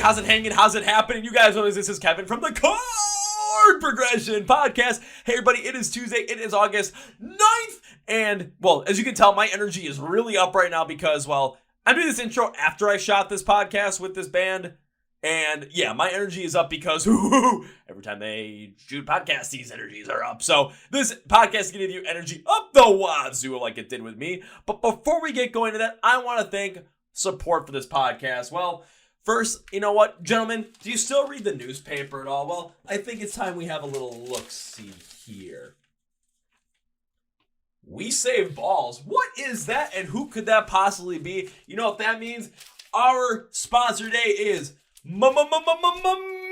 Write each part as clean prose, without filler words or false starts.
how's it hanging? How's it happening? You guys know this is Kevin from the Chord Progression Podcast. Hey everybody, it is Tuesday. It is August 9th. And, well, as you can tell, my energy is really up right now because, well, I'm doing this intro after I shot this podcast with this band. And, yeah, my energy is up because every time they shoot podcasts, these energies are up. So this podcast is going to give you energy up the wazoo like it did with me. But before we get going to that, I want to thank support for this podcast. Well, first, you know what, gentlemen, do you still read the newspaper at all? Well, I think it's time we have a little look-see here. We save balls. What is that, and who could that possibly be? You know what that means? Our sponsor today is Manscaped.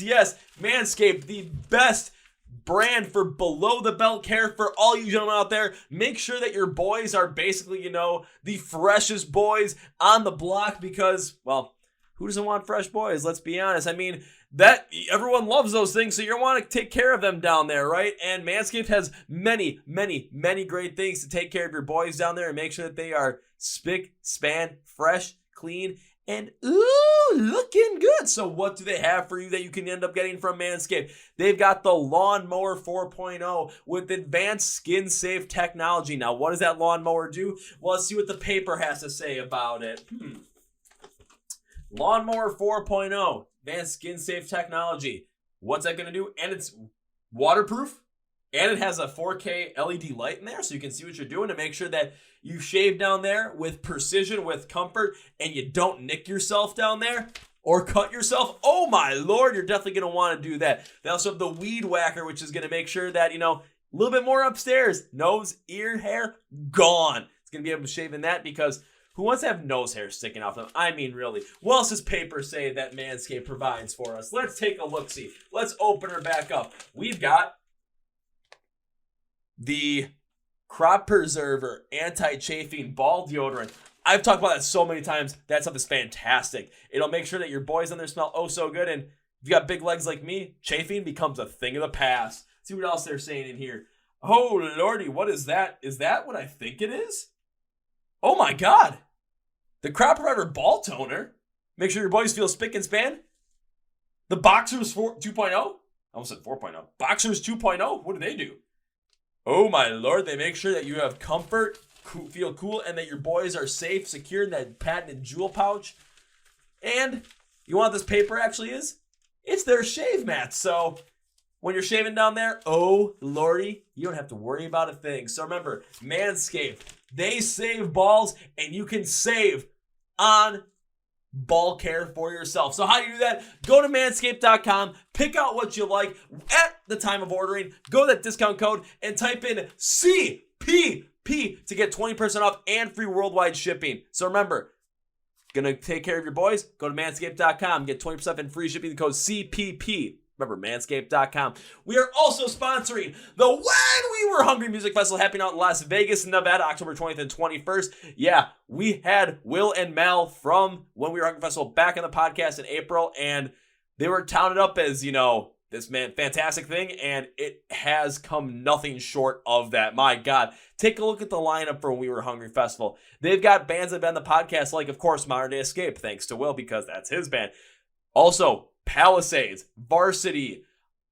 Yes, Manscaped, the best brand for below the belt care for all you gentlemen out there. Make sure that your boys are basically, the freshest boys on the block because, well, who doesn't want fresh boys? Let's be honest. I mean, that everyone loves those things, so you want to take care of them down there, right? And Manscaped has many, many, many great things to take care of your boys down there and make sure that they are spick, span, fresh, clean, and looking good. So what do they have for you that you can end up getting from Manscaped? They've got the Lawnmower 4.0 with advanced skin-safe technology. Now, what does that lawnmower do? Well, let's see what the paper has to say about it. Lawnmower 4.0, advanced skin-safe technology. What's that going to do? And it's waterproof. And it has a 4K LED light in there so you can see what you're doing to make sure that you shave down there with precision, with comfort, and you don't nick yourself down there or cut yourself. Oh my Lord, you're definitely going to want to do that. They also have the Weed Whacker, which is going to make sure that, a little bit more upstairs. Nose, ear hair, gone. It's going to be able to shave in that because who wants to have nose hair sticking off them? I mean, really. What else does paper say that Manscaped provides for us? Let's take a look-see. Let's open her back up. We've got the Crop Preserver Anti-Chafing Ball Deodorant. I've talked about that so many times. That stuff is fantastic. It'll make sure that your boys on there smell oh so good. And if you got big legs like me, chafing becomes a thing of the past. See what else they're saying in here. Oh, Lordy, what is that? Is that what I think it is? Oh my God. The Crop Preserver Ball Toner. Make sure your boys feel spick and span. The Boxers 2.0. I almost said 4.0. Boxers 2.0. What do they do? Oh my Lord, they make sure that you have comfort, feel cool, and that your boys are safe, secure in that patented jewel pouch. And you want this paper actually is? It's their shave mats. So when you're shaving down there, oh Lordy, you don't have to worry about a thing. So remember, Manscaped, they save balls and you can save on ball care for yourself. So how do you do that? Go to manscaped.com, pick out what you like at the time of ordering, go to that discount code and type in CPP to get 20% off and free worldwide shipping. So remember, gonna take care of your boys? Go to manscaped.com, get 20% off and free shipping, the code CPP. Remember, manscaped.com. We are also sponsoring the When We Were Hungry Music Festival happening out in Las Vegas, Nevada, October 20th and 21st. Yeah, we had Will and Mal from When We Were Hungry Festival back on the podcast in April, and they were touted up as, this fantastic thing, and it has come nothing short of that. My God, take a look at the lineup for When We Were Hungry Festival. They've got bands that have been on the podcast, like, of course, Modern Day Escape, thanks to Will, because that's his band. Also, Palisades, Varsity,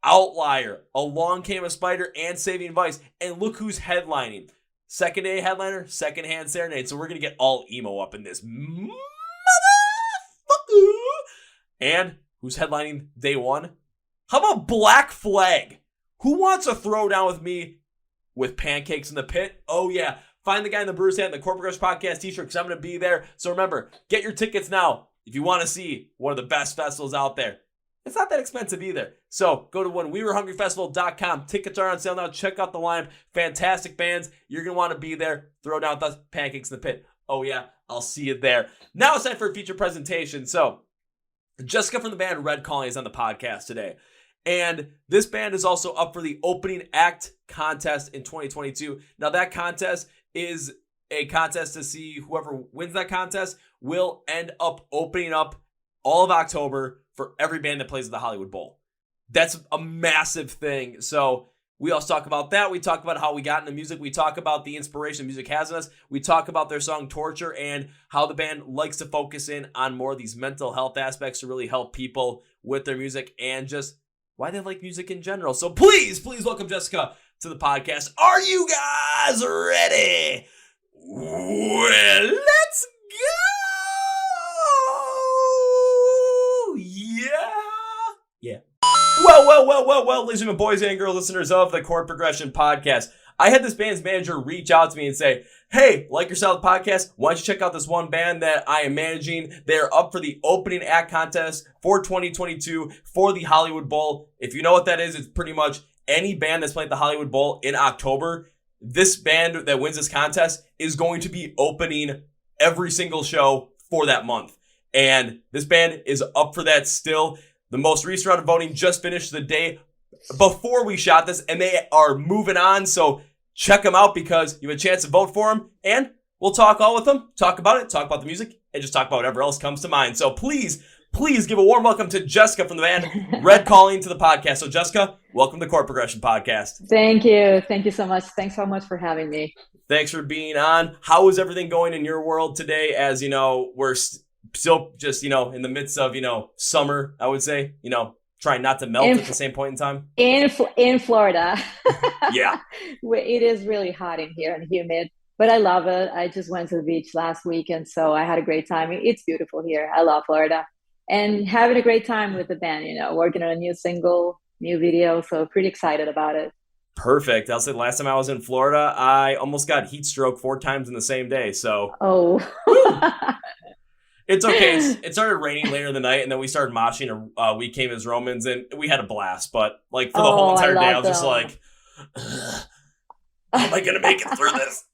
Outlier, Along Came a Spider, and Saving Vice. And look who's headlining. Second day headliner, Secondhand Serenade. So we're going to get all emo up in this motherfucker. And who's headlining day one? How about Black Flag? Who wants a throwdown with me with pancakes in the pit? Oh yeah. Find the guy in the Brewer's Hat in the Chord Progression Podcast t-shirt because I'm going to be there. So remember, get your tickets now. If you want to see one of the best festivals out there, it's not that expensive either. So go to whenwewerehungryfestival.com. Tickets are on sale now. Check out the lineup. Fantastic bands. You're going to want to be there. Throw down with us. Pancakes in the pit. Oh yeah, I'll see you there. Now it's time for a feature presentation. So Jessica from the band Red Calling is on the podcast today. And this band is also up for the opening act contest in 2022. Now that contest is a contest to see whoever wins that contest will end up opening up all of October for every band that plays at the Hollywood Bowl. That's a massive thing. So We also talk about that. We talk about how we got into music. We talk about the inspiration music has in us. We talk about their song Torture and how the band likes to focus in on more of these mental health aspects to really help people with their music and just why they like music in general. So please welcome Jesica to the podcast. Are you guys ready? Well, let's go! Yeah. Well, ladies and gentlemen, boys and girls, listeners of the Chord Progression podcast. I had this band's manager reach out to me and say, hey, like your style podcast, why don't you check out this one band that I am managing? They're up for the opening act contest for 2022 for the Hollywood Bowl. If you know what that is, it's pretty much any band that's playing at the Hollywood Bowl in October. This band that wins this contest is going to be opening every single show for that month. And this band is up for that still. The most recent round of voting just finished the day before we shot this, and they are moving on. So check them out because you have a chance to vote for them. And we'll talk all with them, talk about it, talk about the music, and just talk about whatever else comes to mind. So please give a warm welcome to Jesica from the band Red Calling to the podcast. So Jesica, welcome to Chord Progression Podcast. Thank you. Thank you so much. Thanks so much for having me. Thanks for being on. How is everything going in your world today? As you know, we're still just, in the midst of, summer, I would say, trying not to melt at the same point in time. In Florida. Yeah. It is really hot in here and humid, but I love it. I just went to the beach last week, and so I had a great time. It's beautiful here. I love Florida. And having a great time with the band, working on a new single, new video. So pretty excited about it. Perfect. I'll say last time I was in Florida, I almost got heat stroke 4 times in the same day. So. Oh. It's okay. It started raining later in the night, and then we started moshing. We came as Romans, and we had a blast. But for the whole entire day, I was just like, how am I going to make it through this?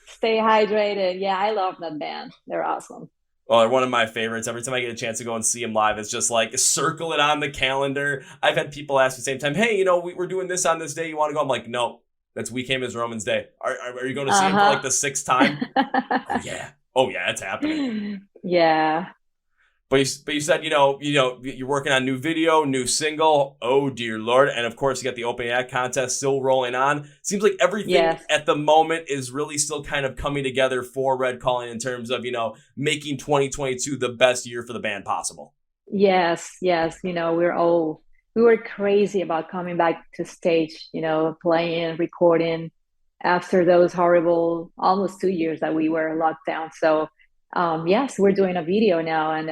Stay hydrated. Yeah, I love that band. They're awesome. Well, they're one of my favorites. Every time I get a chance to go and see them live, it's just like circle it on the calendar. I've had people ask me at the same time, hey, we're doing this on this day. You want to go? I'm like, no, that's We Came as Romans Day. Are you going to see him for like the 6th time? Oh yeah, it's happening. Yeah. But you said, you're working on new video, new single. Oh dear Lord. And of course you got the opening act contest still rolling on. Seems like everything at the moment is really still kind of coming together for Red Calling in terms of, making 2022 the best year for the band possible. Yes. We were crazy about coming back to stage, playing, recording after those horrible almost 2 years that we were locked down. So yes, we're doing a video now, and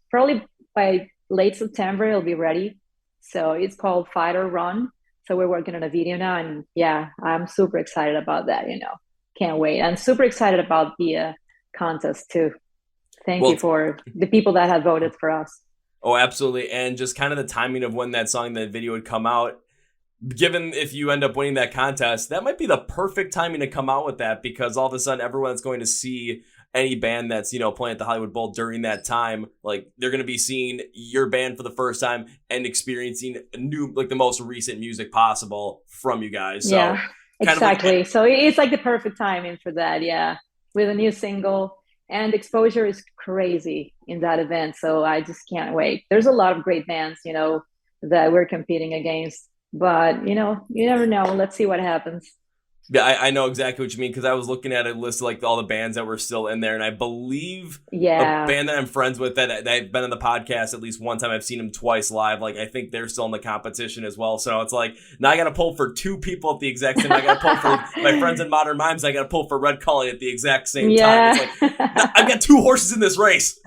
probably by late September it'll be ready. So it's called Fight or Run. So we're working on a video now, and yeah, I'm super excited about that. Can't wait. I'm super excited about the contest too. Thank you for the people that have voted for us. Oh, absolutely. And just kind of the timing of when that video would come out. Given if you end up winning that contest, that might be the perfect timing to come out with that, because all of a sudden everyone's going to see any band that's, playing at the Hollywood Bowl during that time. Like, they're going to be seeing your band for the first time and experiencing the most recent music possible from you guys. So, yeah, exactly. So it's like the perfect timing for that. Yeah. With a new single, and exposure is crazy in that event. So I just can't wait. There's a lot of great bands, that we're competing against. But, you never know. Let's see what happens. Yeah, I know exactly what you mean, because I was looking at a list of all the bands that were still in there, and I believe a band that I'm friends with that I've been on the podcast at least one time. I've seen them twice live. I think they're still in the competition as well. So it's like, now I got to pull for 2 people at the exact same time. I got to pull for my friends in Modern Mimes. I got to pull for Red Calling at the exact same time. It's like, I've got 2 horses in this race.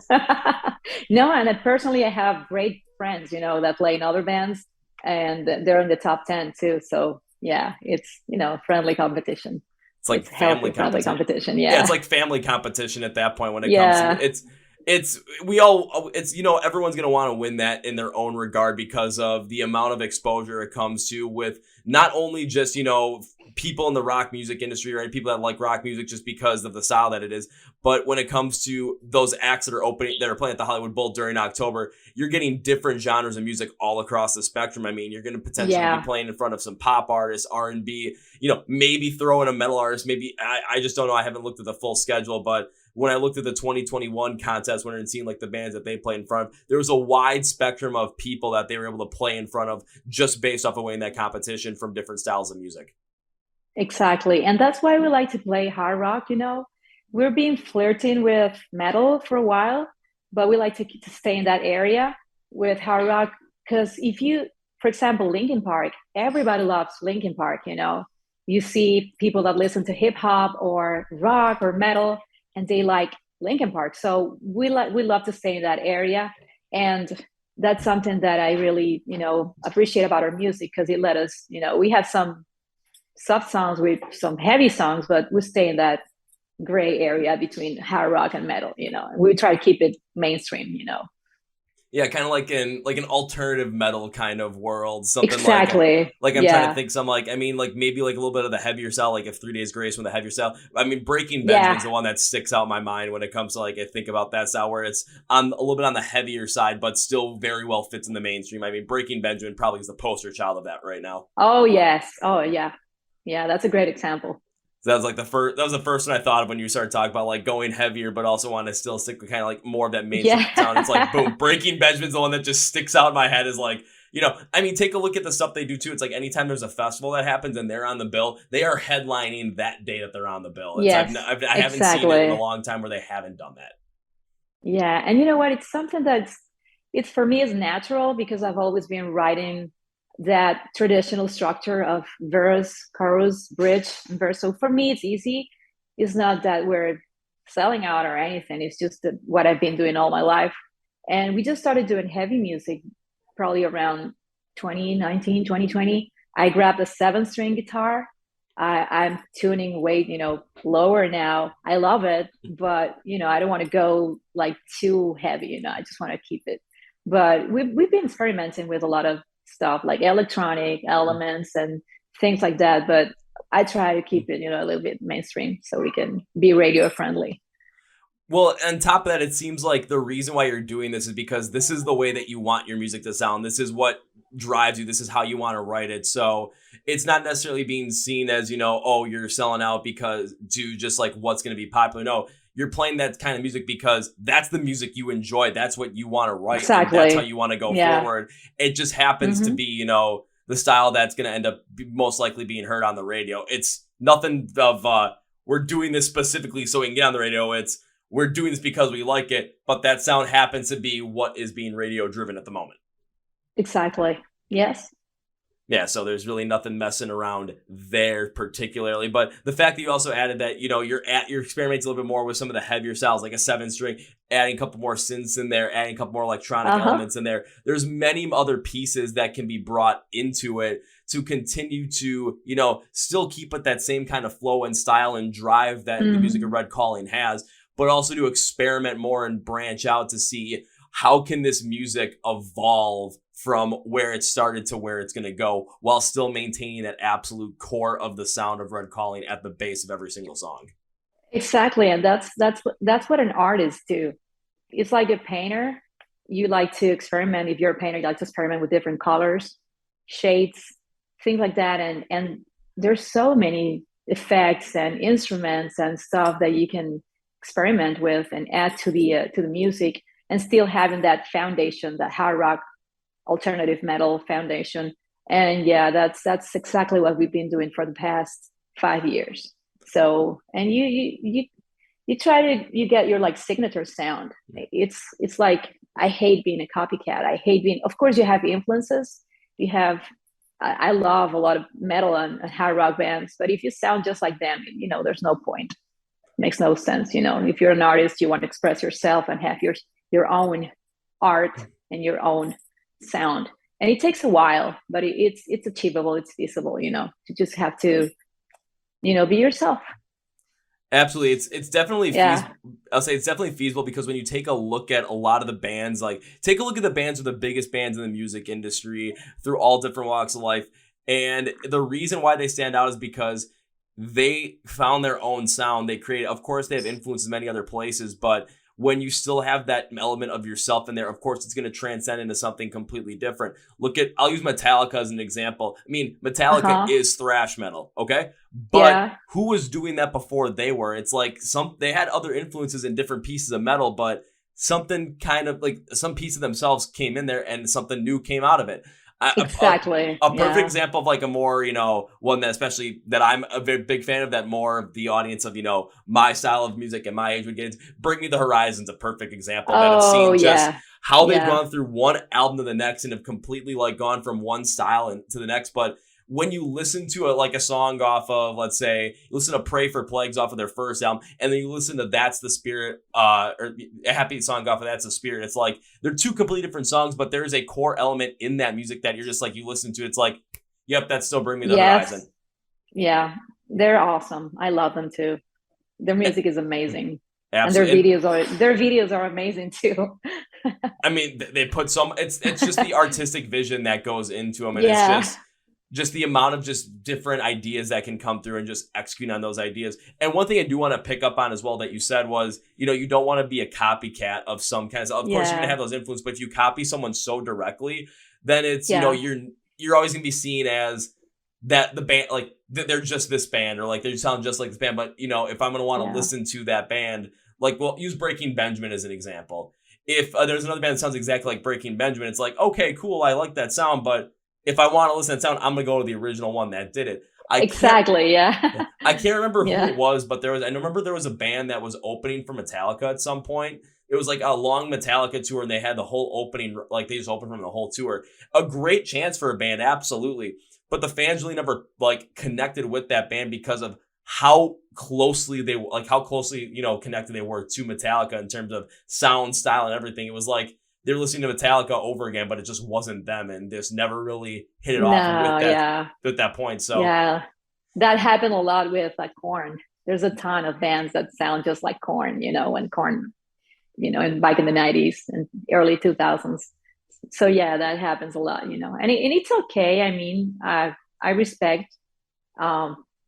No, and personally, I have great friends, that play in other bands, and they're in the top 10 too. So yeah, it's, friendly competition. It's like family competition. Yeah. It's like family competition at that point when it comes to it's everyone's going to want to win that in their own regard because of the amount of exposure it comes to with not only just, people in the rock music industry, right? People that like rock music just because of the style that it is. But when it comes to those acts that are playing at the Hollywood Bowl during October, you're getting different genres of music all across the spectrum. I mean, you're going to potentially be playing in front of some pop artists, R&B, maybe throw in a metal artist. Maybe I just don't know. I haven't looked at the full schedule, but when I looked at the 2021 contest winner and seeing like the bands that they played in front of, there was a wide spectrum of people that they were able to play in front of just based off of winning that competition from different styles of music. Exactly. And that's why we like to play hard rock, you know. We're been flirting with metal for a while, but we like to stay in that area with hard rock. Because if you, for example, Linkin Park, everybody loves Linkin Park, you know. You see people that listen to hip hop or rock or metal, and they like Linkin Park. So we love to stay in that area. And that's something that I really, you know, appreciate about our music because it let us, you know, we have some soft songs with some heavy songs, but we stay in that gray area between hard rock and metal, you know. We try to keep it mainstream, you know. Yeah, kind of like an alternative metal kind of world, something Exactly. like I'm trying to Yeah. think some like I mean like maybe like a little bit of the heavier style, like if 3 Days Grace from the heavier style. I mean Breaking Benjamin's Yeah. the one that sticks out in my mind when it comes to like I think about that style where it's on a little bit on the heavier side, but still very well fits in the mainstream. I mean Breaking Benjamin probably is the poster child of that right now. Oh yes. Oh yeah. Yeah, that's a great example. So that was like the first. That was the first one I thought of when you started talking about like going heavier, but also want to still stick with kind of like more of that mainstream sound. It's like boom, Yeah. Breaking Benjamin's the one that just sticks out in my head. Is like I mean, take a look at the stuff they do too. It's like anytime there's a festival that happens and they're on the bill, they are headlining that day that they're on the bill. It's Yes, I haven't seen it in a exactly. long time where they haven't done that. Yeah, and you know what? It's something that's it's for me is natural because I've always been writing that traditional structure of verse, chorus, bridge, and verse. So for me, it's easy. It's not that we're selling out or anything. It's just that what I've been doing all my life. And we just started doing heavy music probably around 2019, 2020. I grabbed a seven string guitar. I'm tuning way, you know, lower now. I love it, but you know, I don't want to go like too heavy. You know, I just want to keep it. But we've been experimenting with a lot of stuff like electronic elements and things like that. But I try to keep it, you know, a little bit mainstream so we can be radio friendly. Well, on top of that, it seems like the reason why you're doing this is because this is the way that you want your music to sound. This is what drives you. This is how you want to write it. So it's not necessarily being seen as, oh, you're selling out because to just like what's going to be popular. No, you're playing that kind of music because that's the music you enjoy. That's what you want to write. And that's how Exactly. you want to go Yeah. forward. It just happens to Hmm. be, the style that's going to end up most likely being heard on the radio. It's nothing of, we're doing this specifically so we can get on the radio. It's, we're doing this because we like it, but that sound happens to be what is being radio driven at the moment. Exactly. Yes. Yeah, so there's really nothing messing around there particularly. But the fact that you also added that, you're experimenting a little bit more with some of the heavier styles, like a 7 string, adding a couple more synths in there, adding a couple more electronic Uh-huh. elements in there. There's many other pieces that can be brought into it to continue to, still keep it that same kind of flow and style and drive that the music of Hmm. Red Calling has, but also to experiment more and branch out to see how can this music evolve from where it started to where it's going to go while still maintaining that absolute core of the sound of Red Calling at the base of every single song. Exactly. And that's what an artist do. It's like a painter. You like to experiment. If you're a painter, you like to experiment with different colors, shades, things like that. And there's so many effects and instruments and stuff that you can experiment with and add to the music and still having that foundation, that hard rock alternative metal foundation. And yeah, that's exactly what we've been doing for the past 5 years. So, and you try to you get your like signature sound. It's like I hate being a copycat. I hate being. Of course, you have influences. You have. I love a lot of metal and hard rock bands, but if you sound just like them, you know, there's no point. Makes no sense. You know, if you're an artist, you want to express yourself and have your own art and your own sound. And it takes a while, but it's achievable. It's feasible. You know, you just have to, you know, be yourself. Absolutely. It's definitely Yeah. feasible. I'll say it's definitely feasible because when you take a look at a lot of the bands, like take a look at the bands of the biggest bands in the music industry through all different walks of life. And the reason why they stand out is because they found their own sound. They created, of course, they have influences in many other places, but when you still have that element of yourself in there, of course, it's going to transcend into something completely different. I'll use Metallica as an example. I mean, Metallica is thrash metal, okay? But who was doing that before they were? It's like they had other influences in different pieces of metal, but something kind of like some piece of themselves came in there and something new came out of it. Exactly. A perfect example of like a more, one that especially that I'm a very big fan of, that more of the audience of, my style of music and my age would get into. Bring Me the Horizon's a perfect example that I've seen just how they've gone through one album to the next and have completely like gone from one style to the next. But when you listen to a song off of, let's say, you listen to Pray for Plagues off of their first album, and then you listen to That's the Spirit, or a happy song off of That's the Spirit, it's like, they're two completely different songs, but there is a core element in that music that you're just like, you listen to, it's like, yep, that's still Bring Me the Horizon. Yeah, they're awesome. I love them too. Their music is amazing. Absolutely. And their videos are amazing too. I mean, they put it's just the artistic vision that goes into them, and it's just the amount of just different ideas that can come through and just execute on those ideas. And one thing I do want to pick up on as well that you said was, you don't want to be a copycat of some kind of course, you're going to have those influence, but if you copy someone so directly, then it's, you're always going to be seen as that the band, like they're just this band, or like they sound just like this band. But, if I'm going to want to listen to that band, like, well, use Breaking Benjamin as an example. If there's another band that sounds exactly like Breaking Benjamin, it's like, okay, cool, I like that sound, but if I want to listen to that sound, I'm going to go to the original one that did it. I can't remember who it was, but I remember there was a band that was opening for Metallica at some point. It was like a long Metallica tour, and they had the whole opening, like they just opened from the whole tour. A great chance for a band, absolutely. But the fans really never like connected with that band because of how closely connected they were to Metallica in terms of sound, style, and everything. It was like they're listening to Metallica over again, but it just wasn't them, and just never really hit it off with that point. So that happened a lot with like Chord. There's a ton of bands that sound just like Chord, when Chord, and back in the 90s and early 2000s. So that happens a lot, and it's okay. I mean, I respect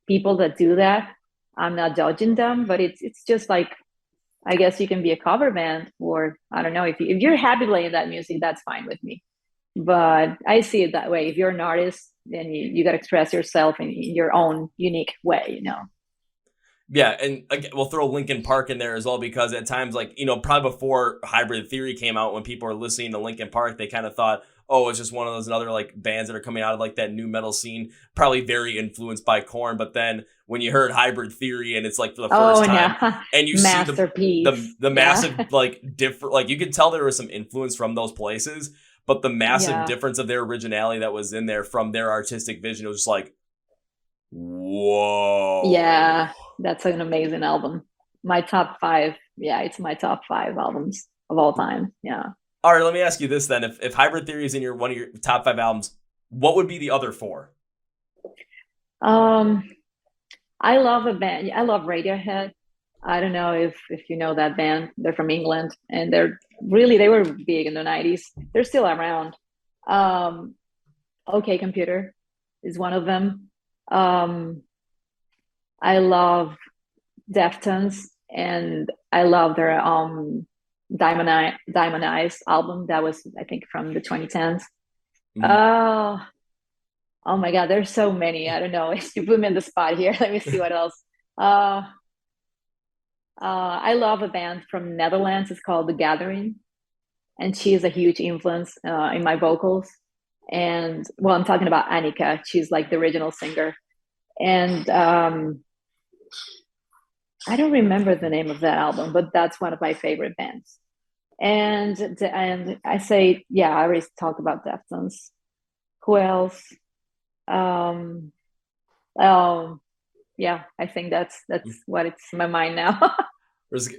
people that do that. I'm not judging them, but it's just like, I guess you can be a cover band, or I don't know, if you're happy playing that music, that's fine with me. But I see it that way. If you're an artist, then you got to express yourself in your own unique way, Yeah, and again, we'll throw Linkin Park in there as well, because at times, like, probably before Hybrid Theory came out, when people were listening to Linkin Park, they kind of thought, oh, it's just one of those other like bands that are coming out of like that new metal scene, probably very influenced by Korn. But then when you heard Hybrid Theory, and it's like for the first time, and you see the massive like different, like you could tell there was some influence from those places, but the massive difference of their originality that was in there from their artistic vision, it was just like, whoa. Yeah, that's an amazing album. My top 5. Yeah, it's my top 5 albums of all time. Yeah. All right, let me ask you this then. If Hybrid Theory is in one of your top 5 albums, what would be the other 4? I love a band. I love Radiohead. I don't know if you know that band. They're from England, and they were big in the 90s. They're still around. OK Computer is one of them. I love Deftones, and I love their Diamond Eyes album that was, I think, from the 2010s. Oh my God, there's so many. I don't know. You put me in the spot here. Let me see what else. I love a band from Netherlands. It's called The Gathering, and she is a huge influence in my vocals. And well, I'm talking about Annika. She's like the original singer. And I don't remember the name of that album, but that's one of my favorite bands. And I say, I already talked about Deftones. Who else? I think that's what it's in my mind now.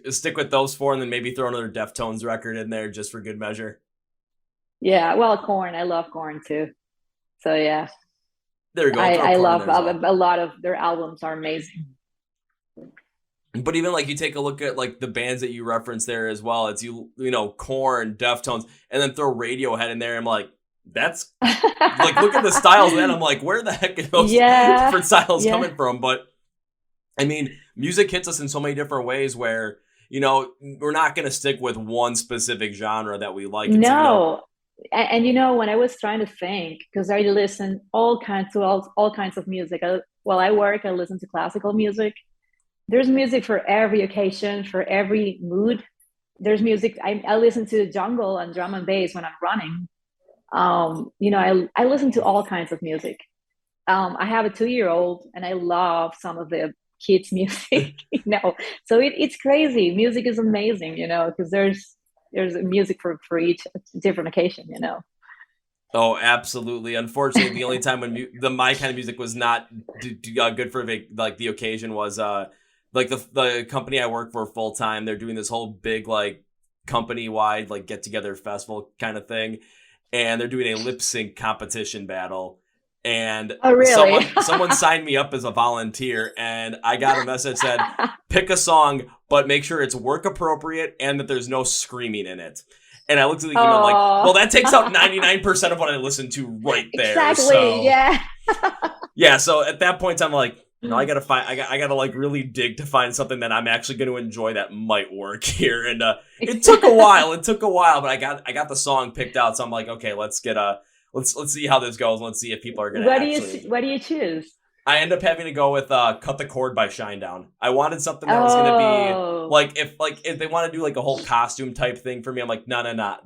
Stick with those 4, and then maybe throw another Deftones record in there just for good measure. Yeah, well, Korn. I love Korn too. So yeah. There you go. I love a lot of their albums are amazing. But even like you take a look at like the bands that you reference there as well. It's Korn, Deftones, and then throw Radiohead in there. I'm like, that's like, look at the styles. Then I'm like, where the heck are those different styles coming from? But I mean, music hits us in so many different ways where we're not going to stick with one specific genre that we like. No. And when I was trying to think, because I listen all kinds of music. While I work, I listen to classical music. There's music for every occasion, for every mood. There's music. I listen to jungle and drum and bass when I'm running. I listen to all kinds of music. I have a 2-year-old, and I love some of the kids' music. So it's crazy. Music is amazing, because there's music for each different occasion. Oh, absolutely. Unfortunately, the only time when my kind of music was not good for the occasion was like the company I work for full time. They're doing this whole big like company wide like get together festival kind of thing, and they're doing a lip sync competition battle. And oh, really? someone signed me up as a volunteer, and I got a message that said, pick a song, but make sure it's work appropriate and that there's no screaming in it. And I looked at the email like, well, that takes out 99% of what I listened to right there. Exactly. So, yeah. Yeah. So at that point, I'm like, no, I gotta like really dig to find something that I'm actually going to enjoy that might work here. And it took a while. But I got the song picked out. So I'm like, okay, let's see how this goes. Let's see if people are going to What do you choose? I end up having to go with Cut the Chord by Shinedown. I wanted something that was going to be if they want to do like a whole costume type thing for me, I'm like, no,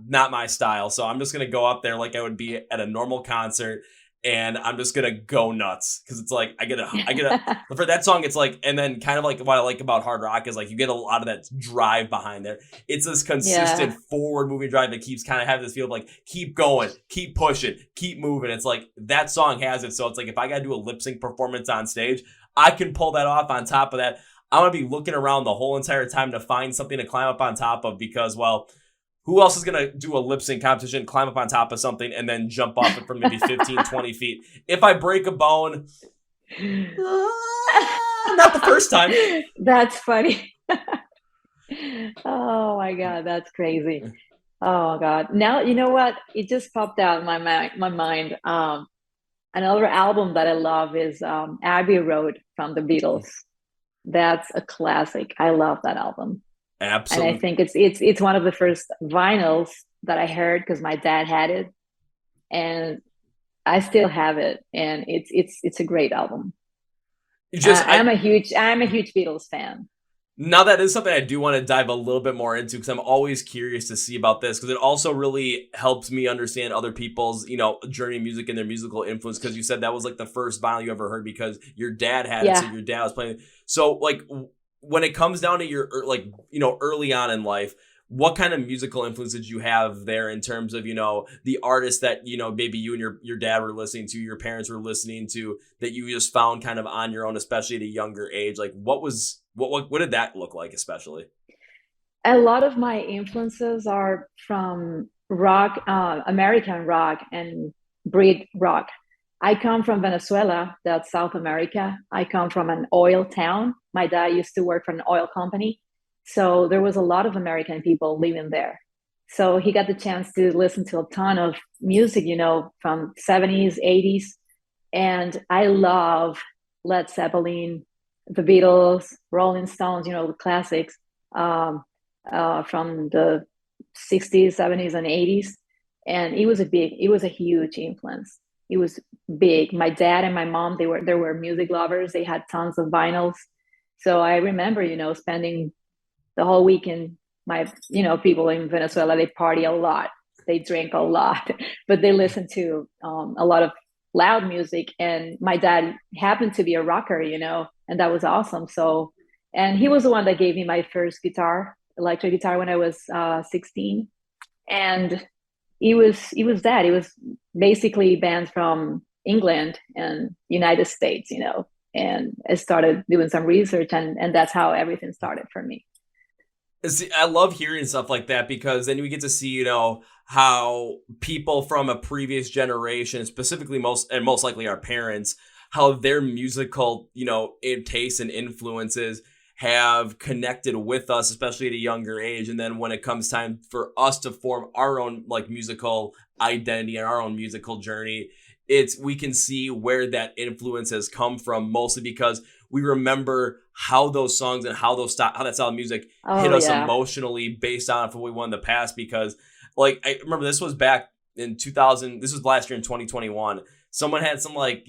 not my style. So I'm just going to go up there like I would be at a normal concert, and I'm just going to go nuts. Cause it's like, I get for that song, it's like, and then kind of like what I like about hard rock is like, you get a lot of that drive behind there. It's this consistent forward moving drive that keeps kind of having this feel of like, keep going, keep pushing, keep moving. It's like that song has it. So it's like, if I got to do a lip sync performance on stage, I can pull that off. On top of that, I'm going to be looking around the whole entire time to find something to climb up on top of, because, well, who else is going to do a lip sync competition, climb up on top of something, and then jump off it from maybe 15, 20 feet? If I break a bone, not the first time. That's funny. Oh my God, that's crazy. Oh God. Now, you know what? It just popped out in my mind. Another album that I love is Abbey Road from the Beatles. That's a classic. I love that album. Absolutely. And I think it's one of the first vinyls that I heard because my dad had it, and I still have it, and it's a great album. I'm a huge Beatles fan. Now that is something I do want to dive a little bit more into, because I'm always curious to see about this, because it also really helps me understand other people's, journey in music and their musical influence. Because you said that was like the first vinyl you ever heard because your dad had it, so your dad was playing it. So like, when it comes down to your early on in life, what kind of musical influence did you have there in terms of, the artists that, maybe you and your dad were listening to, your parents were listening to, that you just found kind of on your own, especially at a younger age? Like what did that look like, especially? A lot of my influences are from rock, American rock and Brit rock. I come from Venezuela, that's South America. I come from an oil town. My dad used to work for an oil company. So there was a lot of American people living there. So he got the chance to listen to a ton of music, from 70s, 80s. And I love Led Zeppelin, the Beatles, Rolling Stones, the classics from the 60s, 70s, and 80s. And it was a huge influence. It was big. My dad and my mom, they were music lovers. They had tons of vinyls. So I remember, spending the whole weekend. My, people in Venezuela, they party a lot. They drink a lot, but they listen to a lot of loud music. And my dad happened to be a rocker, and that was awesome. So, and he was the one that gave me my first electric guitar when I was 16. And it was basically bands from England and United States, and I started doing some research, and that's how everything started for me. See, I love hearing stuff like that, because then we get to see, how people from a previous generation, specifically most likely our parents, how their musical, tastes and influences have connected with us, especially at a younger age. And then when it comes time for us to form our own like musical identity and our own musical journey, we can see where that influence has come from, mostly because we remember how those songs and how that style of music hit Oh us yeah. emotionally based on what we won in the past. Because like I remember this was back in 2000. This was last year in 2021. Someone had some like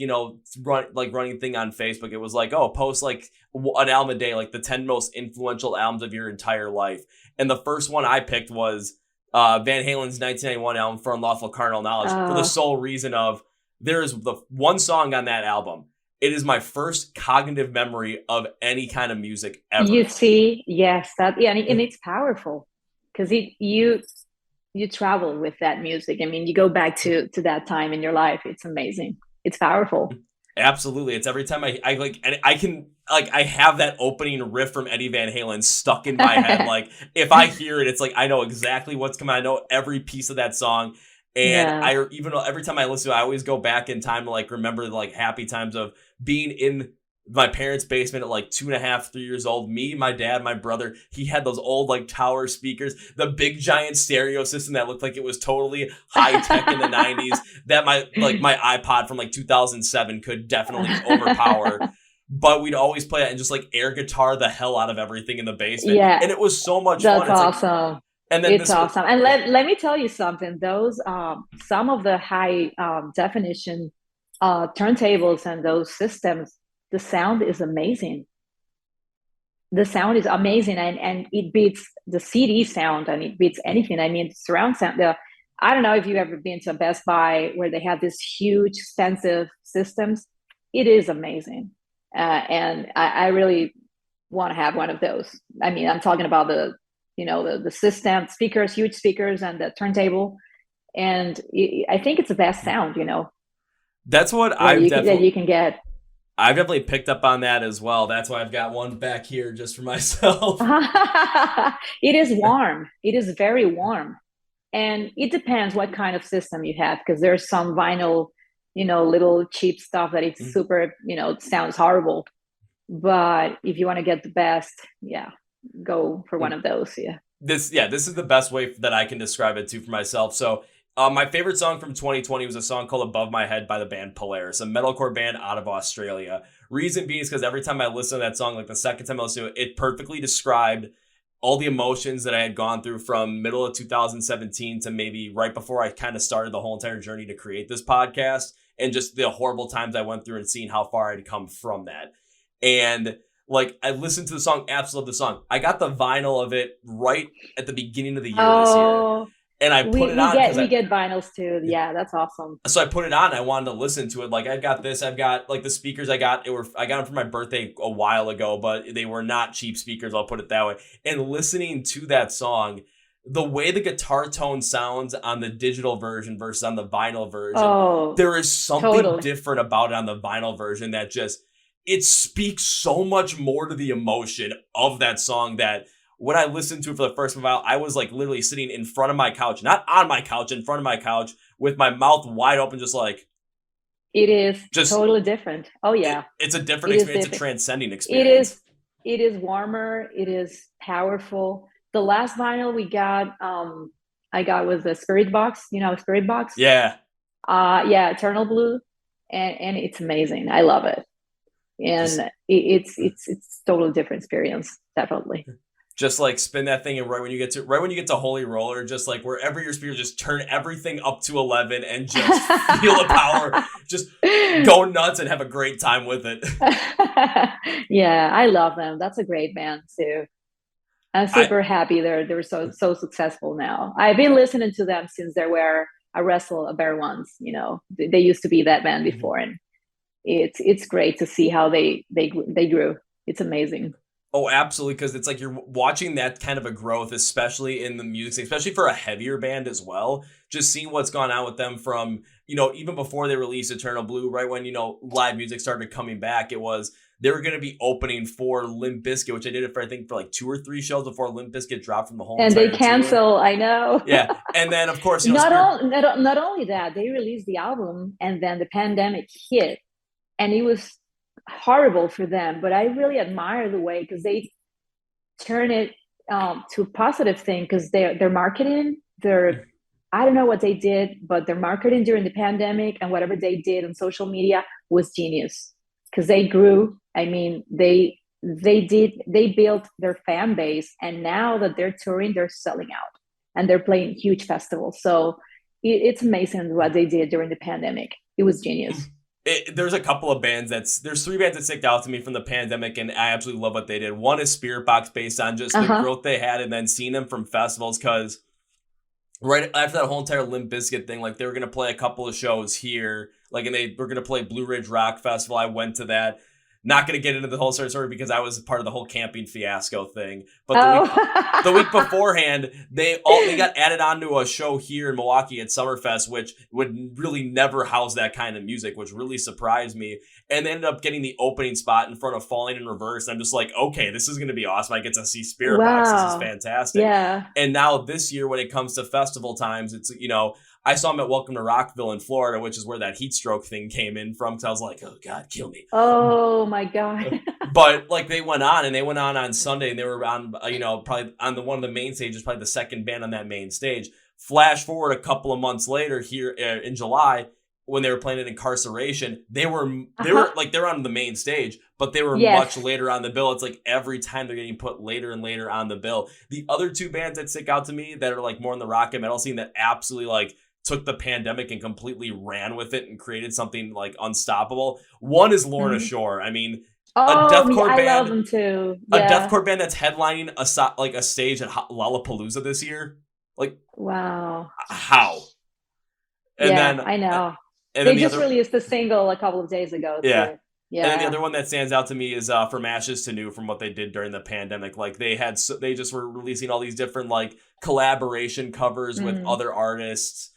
running thing on Facebook. It was like, oh, post like an album a day, like the 10 most influential albums of your entire life. And the first one I picked was Van Halen's 1991 album for Unlawful Carnal Knowledge, for the Uh, sole reason of there is the one song on that album. It is my first cognitive memory of any kind of music you ever. see, yes, that yeah, and it's powerful because you travel with that music. I mean, you go back to that time in your life. It's amazing. It's powerful. Absolutely. It's every time I like, and I can like, I have that opening riff from Eddie Van Halen stuck in my head. Like if I hear it, it's like, I know exactly what's coming. I know every piece of that song. And Yeah. I, even though every time I listen to it, I always go back in time to like remember the like happy times of being in my parents' basement at like 2.5, 3 years old. Me, my dad, my brother, he had those old like tower speakers, the big giant stereo system that looked like it was totally high tech in the 90s that my iPod from like 2007 could definitely overpower. But we'd always play it and just like air guitar the hell out of everything in the basement. Yeah, And it was so much fun. that's It's like, awesome. and then It's this was, awesome. And yeah. let me tell you something. Those some of the high definition turntables and those systems, the sound is amazing. The sound is amazing, and it beats the CD sound, and it beats anything. I mean, surround sound. I don't know if you've ever been to a Best Buy where they have these huge, expensive systems. It is amazing, and I really want to have one of those. I mean, I'm talking about the system speakers, huge speakers, and the turntable. And I think it's the best sound, That's what that you can get. I've definitely picked up on that as well. That's why I've got one back here just for myself. It is warm. It is very warm. And it depends what kind of system you have, because there's some vinyl, little cheap stuff that it's super, it sounds horrible. But if you want to get the best, yeah, go for one of those. Yeah. This is the best way that I can describe it too for myself. So my favorite song from 2020 was a song called Above My Head by the band Polaris, a metalcore band out of Australia. Reason being is because every time I listen to that song, like the second time I listened to it, it perfectly described all the emotions that I had gone through from middle of 2017 to maybe right before I kind of started the whole entire journey to create this podcast, and just the horrible times I went through and seeing how far I'd come from that. And like I listened to the song, absolutely love the song. I got the vinyl of it right at the beginning of the year this year, Oh, and I put we it we on get because we get vinyls too. Yeah, that's awesome. so I put it on. I wanted to listen to it. Like I've got this. I've got like the speakers I got them for my birthday a while ago, but they were not cheap speakers. I'll put it that way. And listening to that song, the way the guitar tone sounds on the digital version versus on the vinyl version, Oh, there is something totally. different about it on the vinyl version that just it speaks so much more to the emotion of that song that when I listened to it for the first while, I was like literally sitting in front of my couch, not on my couch, in front of my couch with my mouth wide open, just like, It is just, totally different. Oh yeah, it's a different it is experience, it's a different. transcending It experience. is it is warmer. It is powerful. The last vinyl we got, I got was the Spiritbox. Spiritbox. Yeah. Yeah, Eternal Blue, and it's amazing. I love it, and Just, it's totally different experience, definitely. just like spin that thing, and right when you get to Holy Roller, just like wherever your speaker, just turn everything up to 11 and just feel the power, just go nuts and have a great time with it. Yeah, I love them. That's a great band too. I'm I super happy they're so successful now. I've been listening to them since they were a Wrestle a Bear ones. They used to be that band before, and it's great to see how they grew. It's amazing. Oh, absolutely, because it's like you're watching that kind of a growth, especially in the music, especially for a heavier band as well. Just seeing what's gone on with them from, even before they released Eternal Blue, right when, live music started coming back, it was they were going to be opening for Limp Bizkit, which I did it for, I think, for like 2 or 3 shows before Limp Bizkit dropped from the whole And they entire tour. cancel. I know. Yeah. And then, of course, Not only that, they released the album, and then the pandemic hit, and it was horrible for them. But I really admire the way, because they turn it to a positive thing, because their marketing, I don't know what they did, but their marketing during the pandemic and whatever they did on social media was genius, because they grew I mean, they built their fan base, and now that they're touring, they're selling out and they're playing huge festivals. So it's amazing what they did during the pandemic. It was genius. There's a couple of bands there's three bands that stick out to me from the pandemic, and I absolutely love what they did. One is Spiritbox, based on just the Uh-huh. growth they had, and then seeing them from festivals, because right after that whole entire Limp Bizkit thing, like they were gonna play a couple of shows here, like, and they were gonna play Blue Ridge Rock Festival. I went to that. Not gonna get into the whole story because I was part of the whole camping fiasco thing. But the week Oh. beforehand, they got added onto a show here in Milwaukee at Summerfest, which would really never house that kind of music, which really surprised me. And they ended up getting the opening spot in front of Falling in Reverse. And I'm just like, okay, this is gonna be awesome. I get to see Spiritbox. This is Wow. fantastic. Yeah. And now this year, when it comes to festival times, it's, I saw him at Welcome to Rockville in Florida, which is where that heat stroke thing came in from. Because I was like, oh God, kill me. Oh my God. But like they went on Sunday, and they were on, probably on the one of the main stages, probably the second band on that main stage. Flash forward a couple of months later, here in July, when they were playing at Incarceration, they were Uh-huh. like, they're on the main stage, but they were much Yes. later on the bill. It's like every time they're getting put later and later on the bill. The other two bands that stick out to me that are like more in the rock and metal scene that absolutely like took the pandemic and completely ran with it and created something like unstoppable. One is Lorna Mhm. Shore. I mean, a Oh, deathcore I love band, them too. a Yeah. deathcore band that's headlining like a stage at Lollapalooza this year. Like, Wow. how? And Yeah, then I know. and then They the just other released a single a couple of days ago yeah. too. And then the Yeah. other one that stands out to me is From Ashes to New, from what they did during the pandemic. Like they just were releasing all these different like collaboration covers with Mm. other artists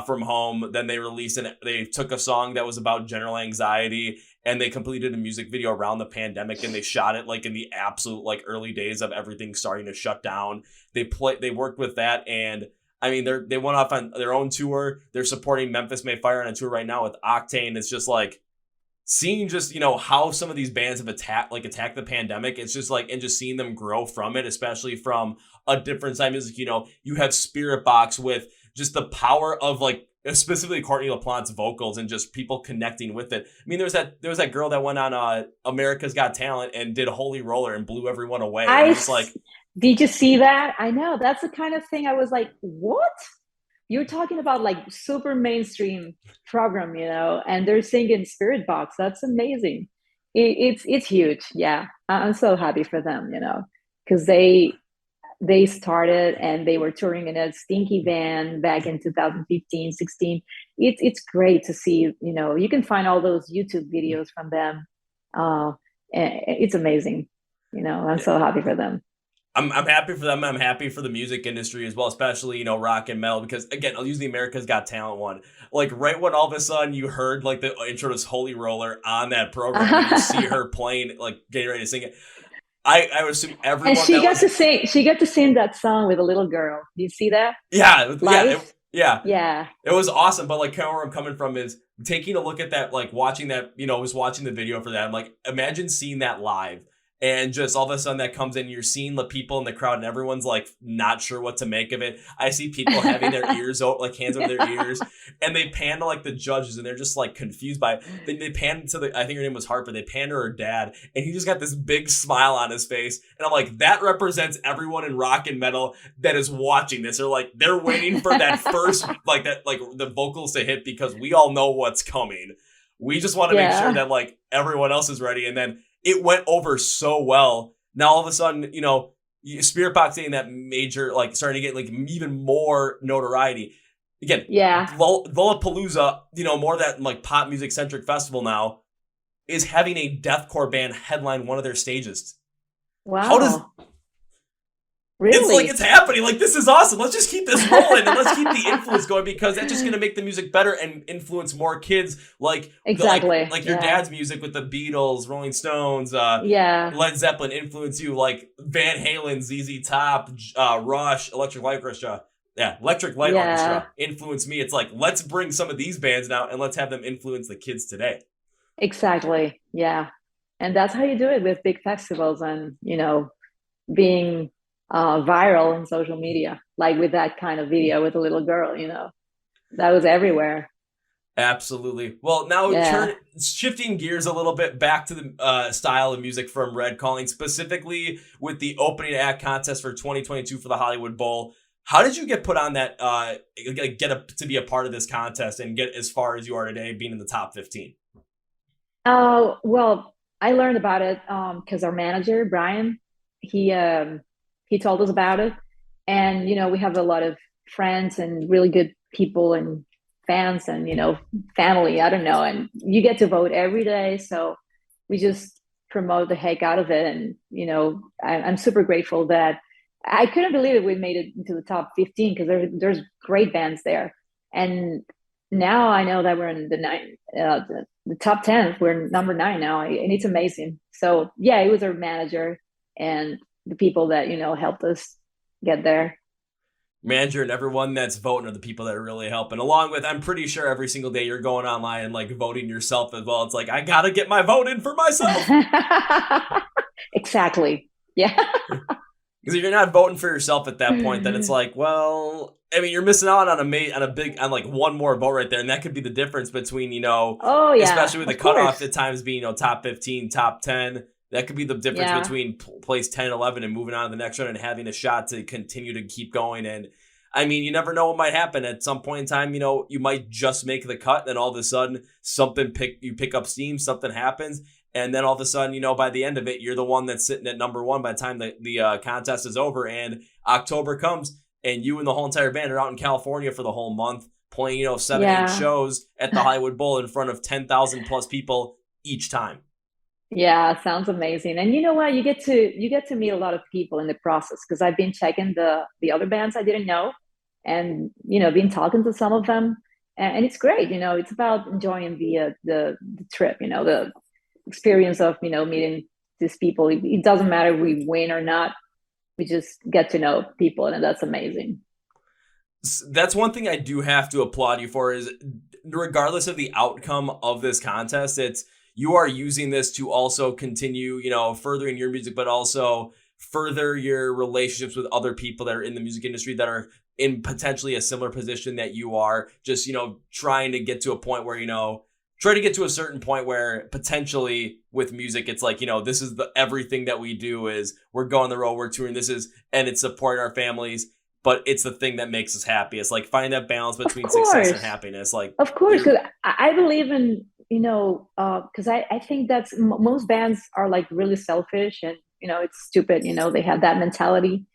from home. Then they took a song that was about general anxiety, and they completed a music video around the pandemic, and they shot it like in the absolute like early days of everything starting to shut down. They worked with that, and I mean they went off on their own tour. They're supporting Memphis May Fire on a tour right now with Octane. It's just like seeing just how some of these bands have attacked the pandemic. It's just like, and just seeing them grow from it, especially from a different side of music. You have Spiritbox with just the power of like specifically Courtney LaPlante's vocals and just people connecting with it. I mean, there was that girl that went on America's Got Talent and did Holy Roller and blew everyone away, and I I'm just like, did you see that? I know that's the kind of thing I was like, what? You're talking about like super mainstream program, and they're singing Spiritbox. That's amazing. It's huge. Yeah, I'm so happy for them, because they started and they were touring in a stinky van back in 2015, 16. It's great to see. You can find all those YouTube videos from them. Uh, it's amazing. I'm yeah. so happy for them. I'm happy for them. I'm happy for the music industry as well, especially rock and metal. Because again, I'll use the America's Got Talent one. Like right when all of a sudden you heard like the intro to Holy Roller on that program, and you see her playing, like getting ready to sing it. I would assume And everyone she that got was to sing. She got to sing that song with a little girl. Do you see that yeah live? yeah, Yeah. it was awesome. But like kind of where I'm coming from is taking a look at that, like watching that, was watching the video for that. I'm like, imagine seeing that live. And just all of a sudden that comes in, you're seeing the people in the crowd, and everyone's like not sure what to make of it. I see people having their ears out, like hands over their ears, and they pan to like the judges, and they're just like confused by it. They pan to I think her name was Harper. They pan to her dad, and he just got this big smile on his face. And I'm like, that represents everyone in rock and metal that is watching this. They're waiting for that first, like that, like the vocals to hit, because we all know what's coming. We just want to make sure Yeah. that like everyone else is ready. And then it went over so well. Now all of a sudden, Spiritbox getting that major, like starting to get like even more notoriety. Again, Yeah. Lollapalooza, more of that like pop music centric festival now, is having a deathcore band headline one of their stages. How does Wow. It's like Really? it's happening. Like, this is awesome. Let's just keep this rolling, and let's keep the influence going, because that's just going to make the music better and influence more kids. Like Exactly. like your Yeah. dad's music with the Beatles, Rolling Stones, Yeah. Led Zeppelin influence you. Like Van Halen, ZZ Top, Rush, Electric Light Yeah. Orchestra influence me. It's like, let's bring some of these bands now and let's have them influence the kids today. Exactly. Yeah. And that's how you do it with big festivals and, being viral on social media, like with that kind of video with a little girl, that was everywhere. Absolutely. Well, now Yeah. shifting gears a little bit back to the style of music from Red Calling, specifically with the opening act contest for 2022 for the Hollywood Bowl. How did you get put on that, to be a part of this contest and get as far as you are today, being in the top 15? Well, I learned about it because our manager, Brian, he told us about it. And we have a lot of friends and really good people and fans and family, I don't know, and you get to vote every day, so we just promote the heck out of it. And I'm super grateful that I couldn't believe it, we made it into the top 15 because there's great bands there. And now I know that we're in the top 10. We're number 9 now, and it's amazing. So yeah, it was our manager and the people that helped us get there. Manager and everyone that's voting are the people that are really helping. Along with, I'm pretty sure every single day you're going online and like voting yourself as well. It's like, I gotta get my vote in for myself. Exactly. Yeah. Because if you're not voting for yourself at that point, then it's like, well, I mean, you're missing out on on like one more vote right there, and that could be the difference between Oh yeah, especially with the of cutoff course. at times being top 15, top 10. That could be the difference Yeah. between place 10, 11, and moving on to the next round and having a shot to continue to keep going. And I mean, you never know what might happen at some point in time. You might just make the cut, then all of a sudden you pick up steam, something happens. And then all of a sudden, by the end of it, you're the one that's sitting at number one by the time the contest is over and October comes and you and the whole entire band are out in California for the whole month playing, 7, 8 Yeah. shows at the Hollywood Bowl in front of 10,000 plus people each time. Yeah, sounds amazing. And you know what? You get to meet a lot of people in the process because I've been checking the other bands I didn't know, and been talking to some of them, and it's great. It's about enjoying the trip. The experience of meeting these people. It doesn't matter if we win or not. We just get to know people, and that's amazing. That's one thing I do have to applaud you for is regardless of the outcome of this contest, it's you are using this to also continue, furthering your music, but also further your relationships with other people that are in the music industry that are in potentially a similar position that you are, just, trying to get to a point where, try to get to a certain point where potentially with music, it's like, this is the everything that we do is we're going the road, we're touring, and it's supporting our families, but it's the thing that makes us happy. It's like finding that balance Of between success and course. happiness. Like Of course, you're because I believe in, because I think that's most bands are like really selfish and, it's stupid, they have that mentality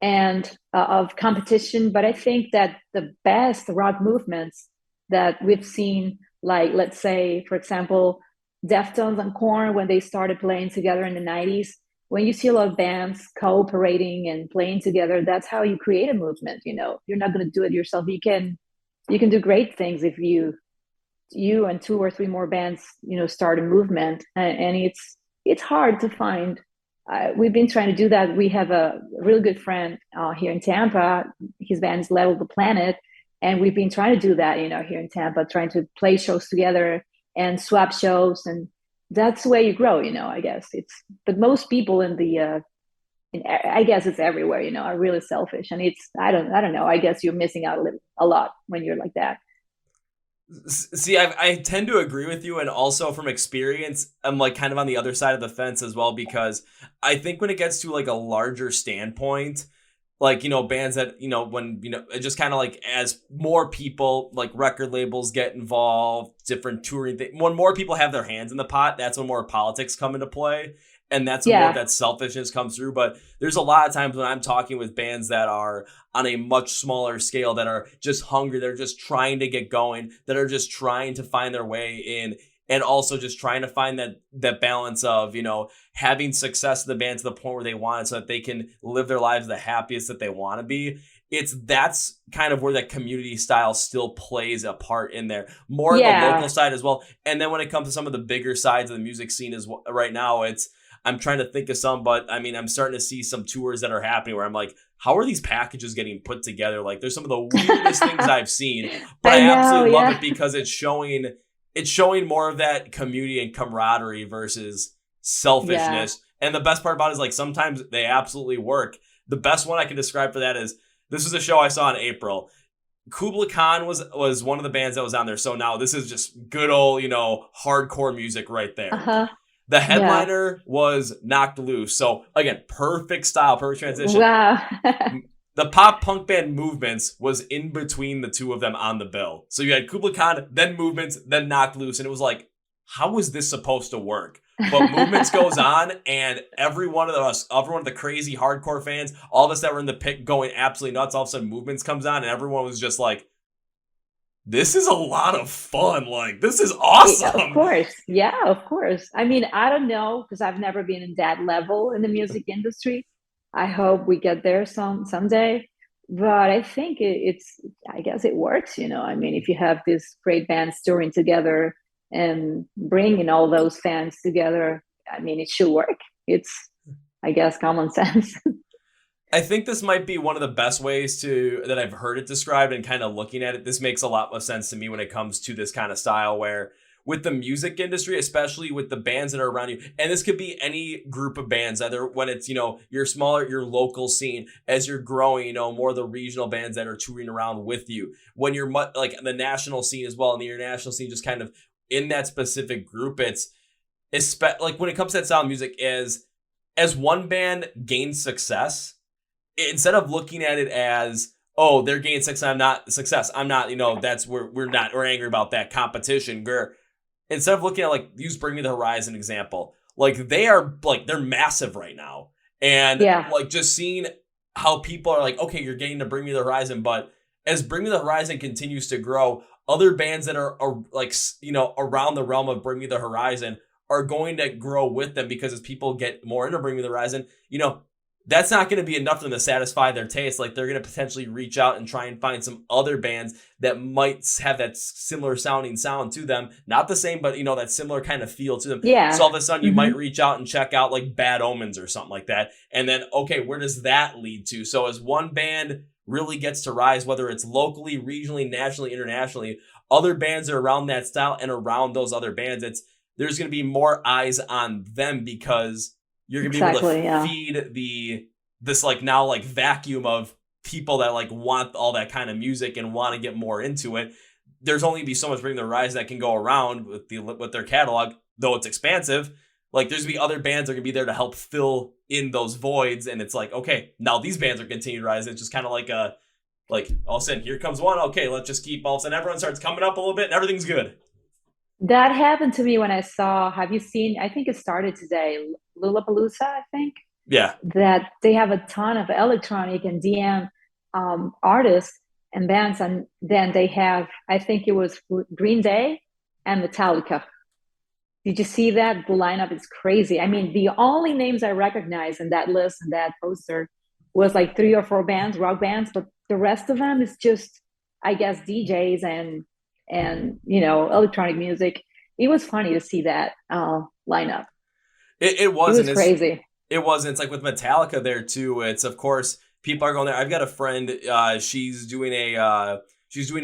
and of competition. But I think that the best rock movements that we've seen, like, let's say, for example, Deftones and Korn, when they started playing together in the 90s, when you see a lot of bands cooperating and playing together, that's how you create a movement. You're not going to do it yourself. You can do great things if you and 2 or 3 more bands start a movement. And it's hard to find. We've been trying to do that. We have a really good friend here in Tampa. His band is Level the Planet, and we've been trying to do that here in Tampa, trying to play shows together and swap shows. And that's the way you grow. I guess but most people I guess it's everywhere, are really selfish. And I don't know, I guess you're missing out a lot when you're like that. See, I tend to agree with you, and also from experience, I'm like kind of on the other side of the fence as well because I think when it gets to like a larger standpoint, like bands that when it just kind of like as more people like record labels get involved, different touring things, when more people have their hands in the pot, that's when more politics come into play. And that's when more of Yeah. that selfishness comes through. But there's a lot of times when I'm talking with bands that are on a much smaller scale that are just hungry, they're just trying to get going, that are just trying to find their way in, and also just trying to find that balance of having success in the band to the point where they want it so that they can live their lives the happiest that they want to be. That's kind of where that community style still plays a part in there, more on the local Yeah. side as well. And then when it comes to some of the bigger sides of the music scene as well, right now, I'm trying to think of some, but I mean, I'm starting to see some tours that are happening where I'm like, how are these packages getting put together? Like, there's some of the weirdest things I've seen, but I I know. absolutely love Yeah. it because it's showing more of that community and camaraderie versus Yeah. selfishness. And the best part about it is like sometimes they absolutely work. The best one I can describe for that is this was a show I saw in April. Kubla Khan was one of the bands that was on there. So now this is just good old, hardcore music right there. Uh-huh. The Yeah. headliner was Knocked Loose. So again, perfect style, perfect transition. Wow. The pop punk band Movements was in between the two of them on the bill. So you had Kubla Khan, then Movements, then Knocked Loose. And it was like, how is this supposed to work? But Movements goes on, and every one of the crazy hardcore fans, all of us that were in the pit going absolutely nuts, all of a sudden Movements comes on, and everyone was just like, this is a lot of fun. Like, this is Of awesome. course. Yeah, of course. I mean, I don't know because I've never been in that level in the music industry. I hope we get there someday. But I think I guess it works, you know. I mean, if you have these great bands touring together and bringing all those fans together, I mean, it should work. It's, I guess, common sense. I think this might be one of the best ways that I've heard it described, and kind of looking at it, this makes a lot of sense to me when it comes to this kind of style where with the music industry, especially with the bands that are around you, and this could be any group of bands, either when it's, your smaller, your local scene, as you're growing, more of the regional bands that are touring around with you, when you're like the national scene as well, and the international scene, just kind of in that specific group, it's like when it comes to that style of music, as one band gains success, instead of looking at it as, oh, they're gaining success, I'm not, that's where we're angry about that competition. Instead of looking at, like, use Bring Me the Horizon example, like they're massive right now. And Yeah. like just seeing how people are like, okay, you're getting to Bring Me the Horizon, but as Bring Me the Horizon continues to grow, other bands that are like, around the realm of Bring Me the Horizon are going to grow with them, because as people get more into Bring Me the Horizon, that's not going to be enough for them to satisfy their taste. Like, they're going to potentially reach out and try and find some other bands that might have that similar sounding sound to them. Not the same, but, that similar kind of feel to them. Yeah. So all of a sudden you Mm-hmm. might reach out and check out like Bad Omens or something like that. And then, okay, where does that lead to? So as one band really gets to rise, whether it's locally, regionally, nationally, internationally, other bands are around that style and around those other bands. There's going to be more eyes on them, because you're going to be able to feed this like now like vacuum of people that like want all that kind of music and want to get more into it. There's only be so much Bring the Rise that can go around with their catalog, though it's expansive. Like, there's gonna be other bands that are gonna be there to help fill in those voids, and it's like, okay, now these bands are continuing to rise. It's just kind of like all of a sudden, here comes one. Okay, let's just keep, all of a sudden everyone starts coming up a little bit and everything's good. That happened to me when I saw, have you seen, I think it started today, Lollapalooza, I think? Yeah. That they have a ton of electronic and DM artists and bands. And then they have, I think it was Green Day and Metallica. Did you see that? The lineup is crazy. I mean, the only names I recognize in that list and that poster was like 3 or 4 bands, rock bands, but the rest of them is just, I guess, DJs and electronic music. It was funny to see that lineup. It was, it was crazy. It was. And it's like with Metallica there too. It's, of course, people are going there. I've got a friend. She's doing an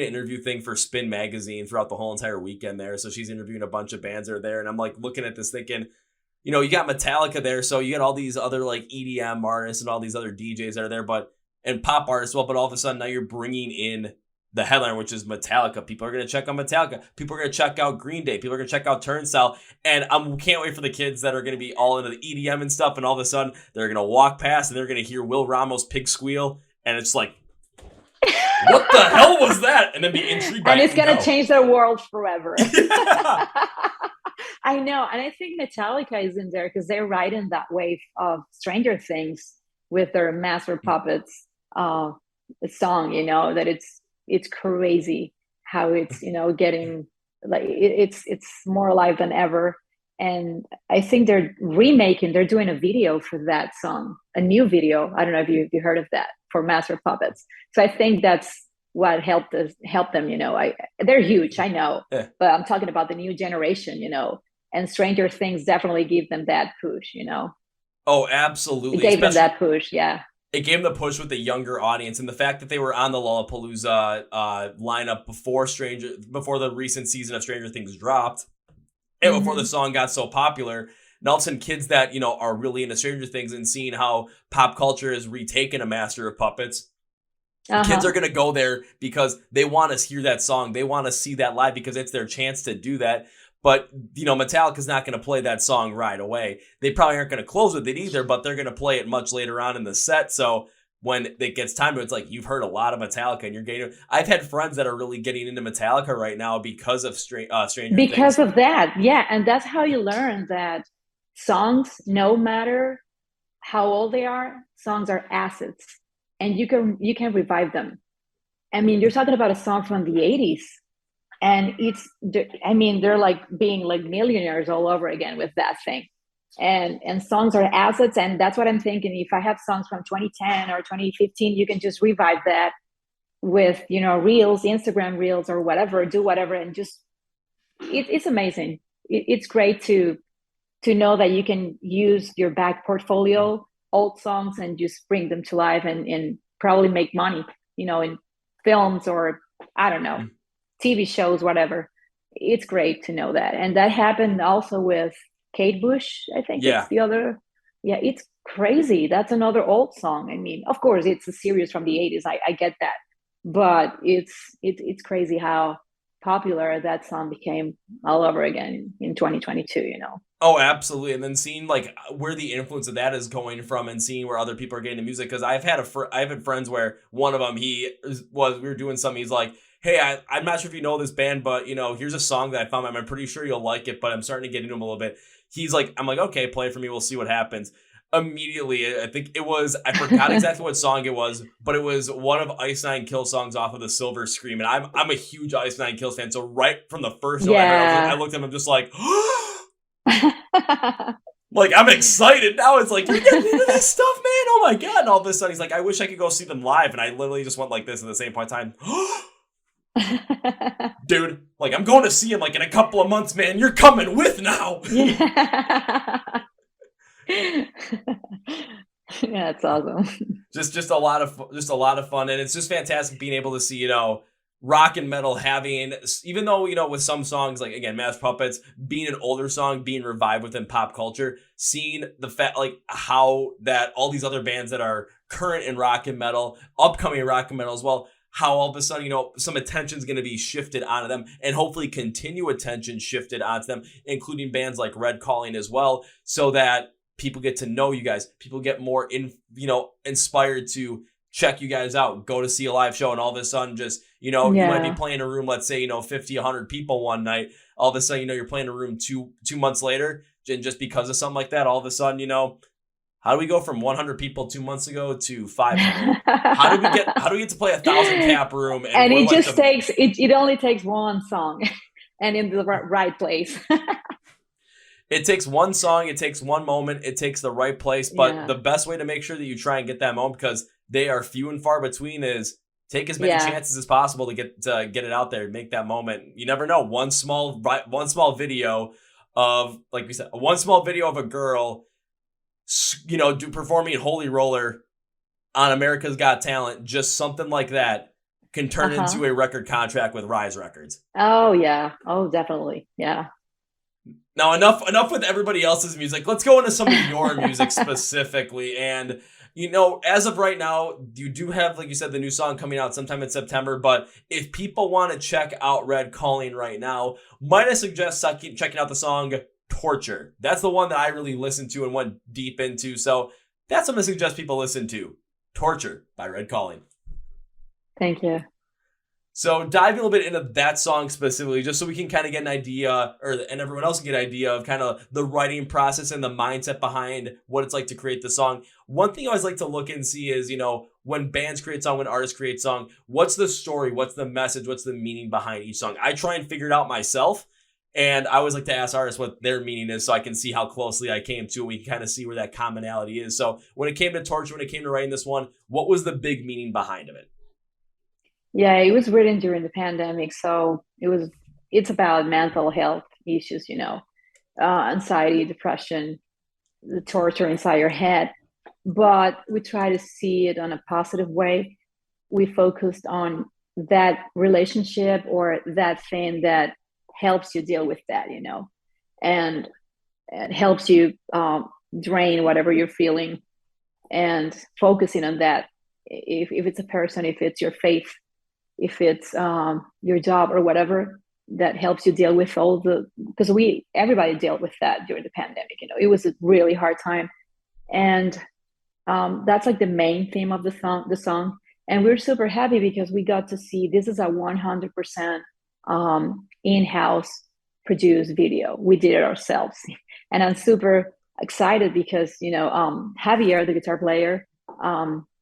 interview thing for Spin Magazine throughout the whole entire weekend there. So she's interviewing a bunch of bands that are there. And I'm like looking at this thinking, you got Metallica there. So you got all these other like EDM artists and all these other DJs that are there, and pop artists. Well, but all of a sudden now you're bringing in the headliner, which is Metallica. People are going to check out Metallica. People are going to check out Green Day. People are going to check out Turnstile. And I can't wait for the kids that are going to be all into the EDM and stuff. And all of a sudden they're going to walk past and they're going to hear Will Ramos' Pig Squeal. And it's like, what the hell was that? And then be intrigued by it. And it's going to change their world forever. Yeah. I know. And I think Metallica is in there because they're riding that wave of Stranger Things with their Master Puppets song, that it's crazy how it's, getting like it's more alive than ever. And I think they're doing a video for that song, a new video. I don't know if you heard of that, for Master Puppets. So I think that's what helped them, they're huge, I know, Yeah. But I'm talking about the new generation, and Stranger Things definitely give them that push, Oh, absolutely. It gave them that push, yeah. It gave them the push with the younger audience, and the fact that they were on the Lollapalooza lineup before the recent season of Stranger Things dropped, and before the song got so popular. And all of a sudden, kids that are really into Stranger Things and seeing how pop culture has retaken a Master of Puppets, Kids are Uh-huh. going to go there because they want to hear that song. They want to see that live because it's their chance to do that. But, Metallica's not going to play that song right away. They probably aren't going to close with it either, but they're going to play it much later on in the set. So when it gets time to, it's like you've heard a lot of Metallica and you're getting. I've had friends that are really getting into Metallica right now because of Stranger Because Things. of that, yeah, and that's how you learn that songs, no matter how old they are, songs are assets, and you can revive them. I mean, you're talking about a song from the 80s, and I mean, they're like being like millionaires all over again with that thing. And songs are assets, and that's what I'm thinking. If I have songs from 2010 or 2015, you can just revive that with, reels, Instagram reels or whatever, do whatever, and just it's amazing. It's great to know that you can use your back portfolio, old songs, and just bring them to life and probably make money, in films or I don't know, TV shows, whatever. It's great to know that. And that happened also with Kate Bush, I think it's Yeah. the other. Yeah, it's crazy. That's another old song. I mean, of course, it's a series from the 80s. I get that. But it's crazy how popular that song became all over again in 2022. Oh, absolutely. And then seeing like where the influence of that is going from and seeing where other people are getting into music. Cause I've had friends where one of them, we were doing something. He's like, hey, I'm not sure if you know this band, but here's a song that I found. I'm pretty sure you'll like it, but I'm starting to get into them a little bit. I'm like, okay, play it for me. We'll see what happens. Immediately, I think I forgot exactly what song it was, but it was one of Ice Nine Kills songs off of the Silver Scream. And I'm a huge Ice Nine Kills fan. So right from the first note I heard, I Yeah. looked at him, I'm just like, like, I'm excited now. It's like, you're getting into this stuff, man. Oh my God. And all of a sudden, he's like, I wish I could go see them live. And I literally just went like this at the same point in time. Dude, like, I'm going to see him like in a couple of months, man. You're coming with now. Yeah. Yeah, it's awesome. Just a lot of fun. And it's just fantastic being able to see, rock and metal having, even though, with some songs, like, again, Mass Puppets, being an older song, being revived within pop culture, seeing the fact, like, how that all these other bands that are current in rock and metal, upcoming rock and metal as well, how all of a sudden, some attention's going to be shifted onto them and hopefully continue attention shifted onto them, including bands like Red Calling as well, so that people get to know you guys, people get more inspired to check you guys out, go to see a live show, and all of a sudden just, you might be Yeah. playing a room, let's say, 50, 100 people one night. All of a sudden, you're playing a room two months later. And just because of something like that, all of a sudden, how do we go from 100 people 2 months ago to 500? How do we get to play 1,000 cap room? And And we're it like just takes it only takes one song and in the right place. it takes one song, it takes one moment, it takes the right place. But Yeah. the best way to make sure that you try and get that moment, because they are few and far between, is take as many Yeah. chances as possible to get it out there, make that moment. You never know. One small video of, like we said, one small video of a girl, performing Holy Roller on America's Got Talent, just something like that can turn Uh-huh. into a record contract with Rise Records. Oh yeah. Oh, definitely. Yeah. Now, enough with everybody else's music. Let's go into some of your music specifically. And, as of right now, you do have, like you said, the new song coming out sometime in September. But if people want to check out Red Calling right now, might I suggest checking out the song Torture? That's the one that I really listened to and went deep into. So that's what I'm going to suggest people listen to. Torture by Red Calling. Thank you. So dive a little bit into that song specifically, just so we can kind of get an idea, and everyone else can get an idea of kind of the writing process and the mindset behind what it's like to create the song. One thing I always like to look and see is, when bands create song, when artists create song, what's the story, what's the message, what's the meaning behind each song? I try and figure it out myself, and I always like to ask artists what their meaning is so I can see how closely I came to, and we can kind of see where that commonality is. So when it came to Torture, when it came to writing this one, what was the big meaning behind of it? Yeah, it was written during the pandemic, so it's about mental health issues, anxiety, depression, the torture inside your head. But we try to see it on a positive way. We focused on that relationship or that thing that helps you deal with that, and it helps you drain whatever you're feeling, and focusing on that if it's a person, if it's your faith, if it's your job or whatever that helps you deal with all the, because everybody dealt with that during the pandemic. It was a really hard time, and that's like the main theme of the song. And we're super happy because we got to see this is a 100% in-house produced video. We did it ourselves, and I'm super excited because Javier, the guitar player,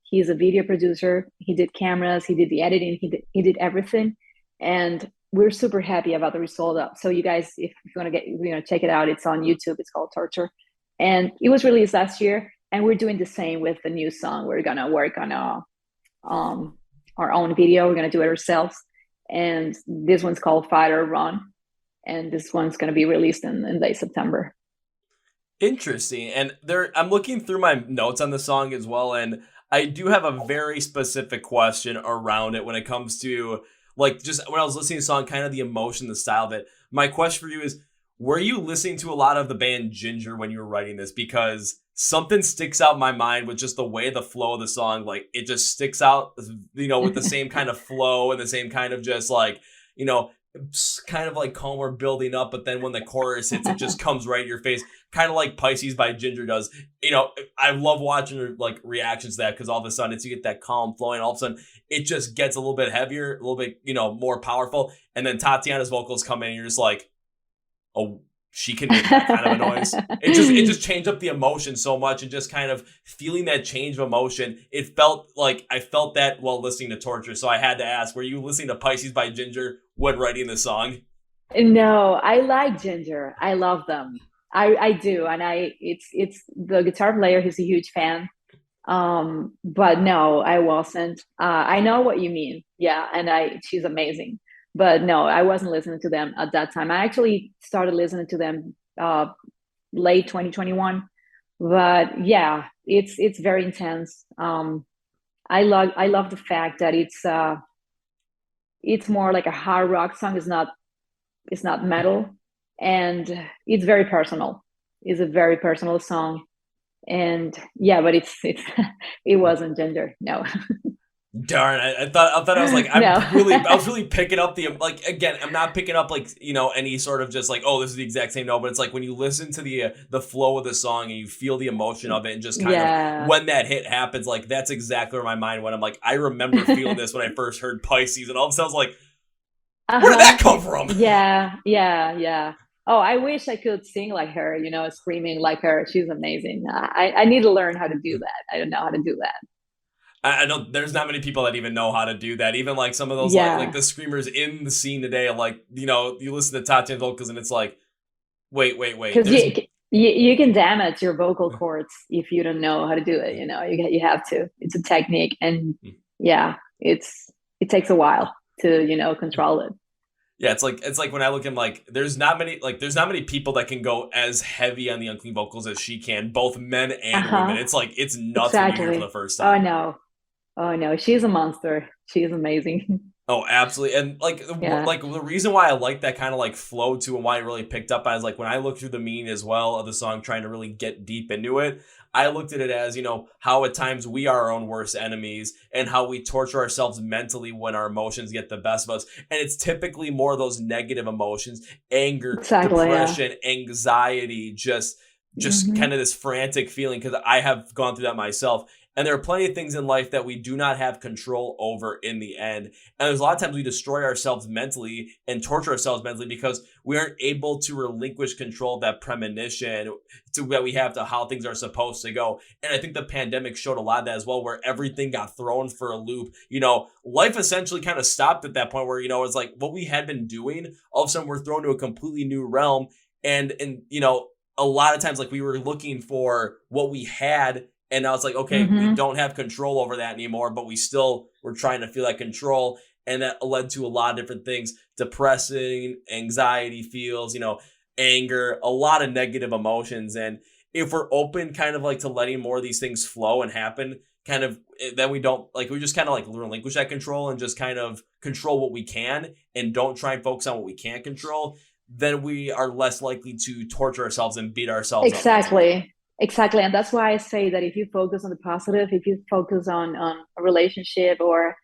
he's a video producer. He did cameras, he did the editing, he did everything, and we're super happy about the result. So you guys, if you want to check it out, it's on YouTube. It's called Torture, and it was released last year. And we're doing the same with the new song. We're gonna work on our own video. We're gonna do it ourselves, and this one's called Fight or Run, and this one's gonna be released in late September. Interesting. And I'm looking through my notes on the song as well, and I do have a very specific question around it when it comes to, like, just when I was listening to the song, kind of the emotion, the style of it. My question for you is, were you listening to a lot of the band Ginger when you were writing this? Because something sticks out in my mind with just the way the flow of the song, like, it just sticks out, with the same kind of flow and the same kind of just like, kind of like calmer building up, but then when the chorus hits, it just comes right in your face, kind of like Pisces by Ginger does. I love watching like reactions to that, because all of a sudden you get that calm flowing, all of a sudden it just gets a little bit heavier, a little bit more powerful, and then Tatiana's vocals come in and you're just like, oh, she can make that kind of a noise. It just changed up the emotion so much, and just kind of feeling that change of emotion. It felt like I felt that while listening to Torture. So I had to ask, were you listening to Pisces by Ginger when writing the song? No, I like Ginger. I love them. I do, and it's the guitar player. He's a huge fan. But no, I wasn't. I know what you mean. Yeah, and she's amazing. But no, I wasn't listening to them at that time. I actually started listening to them late 2021. But yeah, it's very intense. I love the fact that it's more like a hard rock song. It's not metal, and it's very personal. It's a very personal song, and yeah, but it wasn't Ginger. No. Darn, I thought I was like, No. I was really picking up like, again, I'm not picking up like, any sort of just like, oh, this is the exact same note, but it's like when you listen to the flow of the song and you feel the emotion of it, and just kind of when that hit happens, like, that's exactly where my mind went. I'm like, I remember feeling this when I first heard Pisces, and all of a sudden I was like, where did that come from? Yeah. Oh, I wish I could sing like her, screaming like her. She's amazing. I need to learn how to do that. I don't know how to do that. I know there's not many people that even know how to do that. Even like some of those like the screamers in the scene today, like, you listen to Tatiana vocals and it's like, wait. Because you can damage your vocal cords if you don't know how to do it. You have to. It's a technique, and yeah, it takes a while to control it. Yeah, it's like when I look at like there's not many people that can go as heavy on the unclean vocals as she can, both men and women. It's like it's nuts when you hear it for the first time. Oh no, she's a monster. She's amazing. Oh, absolutely. And like the reason why I like that kind of like flow too, and why it really picked up as like when I looked through the meaning as well of the song, trying to really get deep into it, I looked at it as, how at times we are our own worst enemies, and how we torture ourselves mentally when our emotions get the best of us. And it's typically more of those negative emotions, anger, depression, anxiety, just kind of this frantic feeling, because I have gone through that myself. And there are plenty of things in life that we do not have control over in the end. And there's a lot of times we destroy ourselves mentally and torture ourselves mentally because we aren't able to relinquish control of that premonition that we have to how things are supposed to go. And I think the pandemic showed a lot of that as well, where everything got thrown for a loop. Life essentially kind of stopped at that point where, it's like what we had been doing, all of a sudden we're thrown to a completely new realm. And a lot of times, like, we were looking for what we had, and now it's like, okay, we don't have control over that anymore, but we still were trying to feel that control. And that led to a lot of different things: depressing, anxiety feels, anger, a lot of negative emotions. And if we're open kind of like to letting more of these things flow and happen, kind of, then we just kind of like relinquish that control and just kind of control what we can, and don't try and focus on what we can't control, then we are less likely to torture ourselves and beat ourselves up. Exactly. Exactly. And that's why I say that if you focus on the positive, if you focus on a relationship, or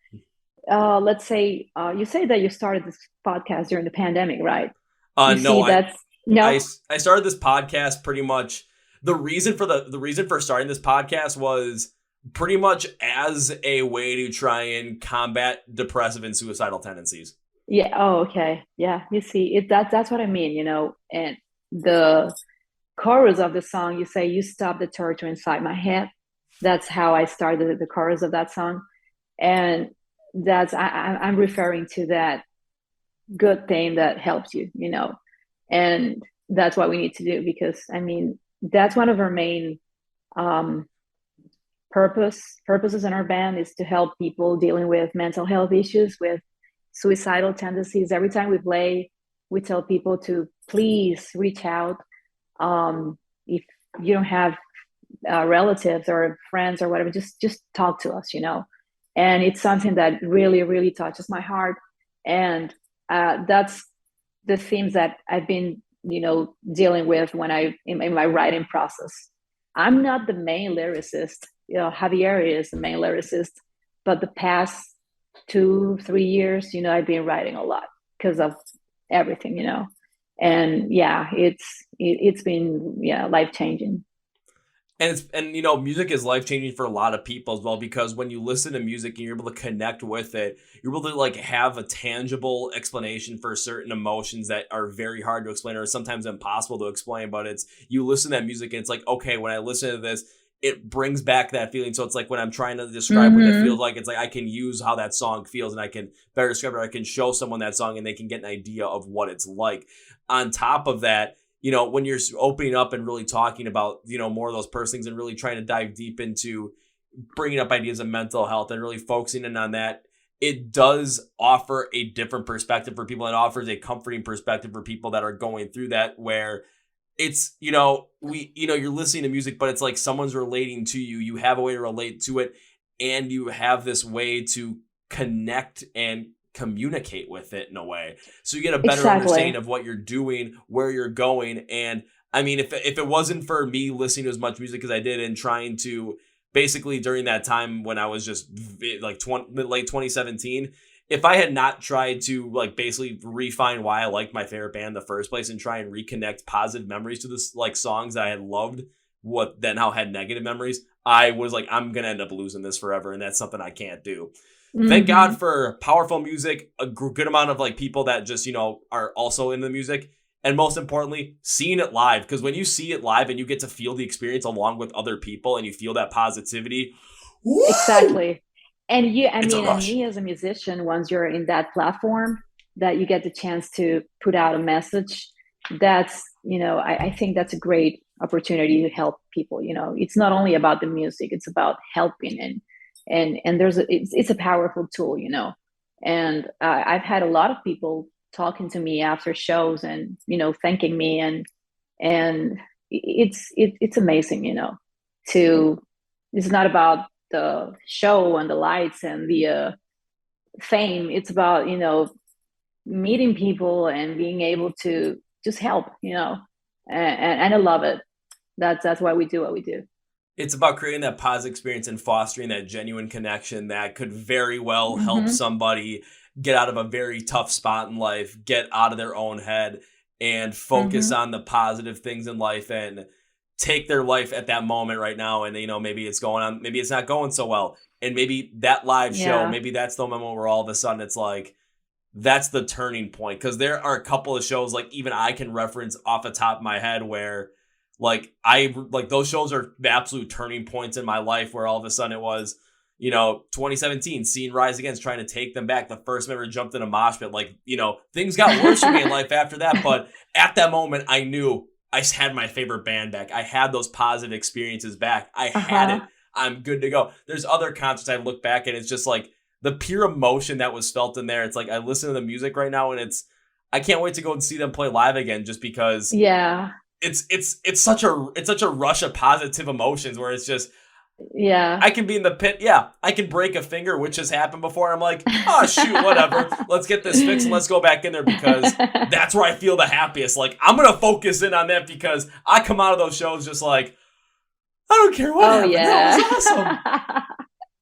let's say you say that you started this podcast during the pandemic, right? You No, see that's no. I started this podcast pretty much. The reason for starting this podcast was pretty much as a way to try and combat depressive and suicidal tendencies. Yeah. Oh, okay. Yeah. You see it, that's what I mean, and the chorus of the song, you say, you stop the torture inside my head. That's how I started the chorus of that song. And I'm referring to that good thing that helps you. And that's what we need to do, because I mean, that's one of our main um, purposes in our band, is to help people dealing with mental health issues, with suicidal tendencies. Every time we play, we tell people to please reach out. If you don't have relatives or friends or whatever, just talk to us. And it's something that really really touches my heart. And that's the themes that I've been dealing with when I in my writing process. I'm not the main lyricist. Javier is the main lyricist, but the past 2 3 years, I've been writing a lot because of everything. And yeah, it's been, yeah, life changing. And music is life changing for a lot of people as well, because when you listen to music and you're able to connect with it, you're able to like have a tangible explanation for certain emotions that are very hard to explain or sometimes impossible to explain. But it's, you listen to that music and it's like, okay, when I listen to this, it brings back that feeling. So it's like when I'm trying to describe what it Mm-hmm. feels like, it's like I can use how that song feels and I can better describe it. I can show someone that song and they can get an idea of what it's like. On top of that, when you're opening up and really talking about, more of those personal things and really trying to dive deep into bringing up ideas of mental health and really focusing in on that, it does offer a different perspective for people. It offers a comforting perspective for people that are going through that, where it's, you're listening to music, but it's like someone's relating to you. You have a way to relate to it, and you have this way to connect and communicate with it in a way. So you get a better understanding Exactly. of what you're doing, where you're going. And I mean, if it wasn't for me listening to as much music as I did and trying to basically during that time when I was just like late 2017, if I had not tried to like basically refine why I liked my favorite band in the first place and try and reconnect positive memories to this like songs that I had loved, what then now had negative memories, I was like, I'm gonna end up losing this forever, and that's something I can't do. Thank God Mm-hmm. for powerful music, a good amount of like people that just, are also into the music. And most importantly, seeing it live. Because when you see it live and you get to feel the experience along with other people and you feel that positivity, woo! Exactly. And I It's a mean, and rush. me as a musician, once you're in that platform that you get the chance to put out a message, I think that's a great opportunity to help people. It's not only about the music, it's about helping, and it's a powerful tool. And I've had a lot of people talking to me after shows and, thanking me, and it's amazing. To It's not about the show and the lights and the fame. It's about meeting people and being able to just help. And I love it. That's why we do what we do. It's about creating that positive experience and fostering that genuine connection that could very well help Mm-hmm. somebody get out of a very tough spot in life, get out of their own head, and focus Mm-hmm. on the positive things in life and take their life at that moment right now. And, maybe it's going on, maybe it's not going so well. And maybe that live show, Yeah. maybe that's the moment where all of a sudden it's like, that's the turning point. Because there are a couple of shows, like even I can reference off the top of my head where like those shows are the absolute turning points in my life, where all of a sudden it was, 2017, seeing Rise Against trying to take them back. The first time I ever jumped in a mosh pit, like, things got worse for me in life after that. But at that moment, I knew I had my favorite band back. I had those positive experiences back. I had it. Uh-huh. I'm good to go. There's other concerts I look back and it's just like the pure emotion that was felt in there. It's like I listen to the music right now and I can't wait to go and see them play live again, just because Yeah. it's such a rush of positive emotions where it's just Yeah. I can be in the pit, yeah, I can break a finger, which has happened before. I'm like, oh shoot, whatever, let's get this fixed and let's go back in there, because that's where I feel the happiest. Like I'm gonna focus in on that, because I come out of those shows just like, I don't care what happened. Yeah. That was awesome.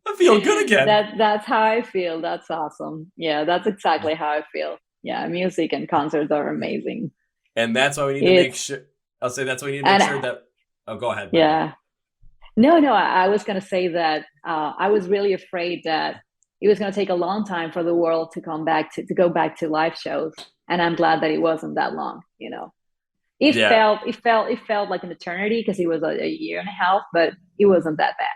I feel good again. That's how I feel. That's awesome. Yeah, that's exactly how I feel. Yeah, music and concerts are amazing. And that's why we need to make It's sure. I'll say that's why we need to make and sure that. Oh, go ahead, buddy. yeah. No, no, I was gonna say that I was really afraid that it was gonna take a long time for the world to come back to go back to live shows. And I'm glad that it wasn't that long, you know. Yeah, It felt like an eternity because it was a year and a half, but it wasn't that bad.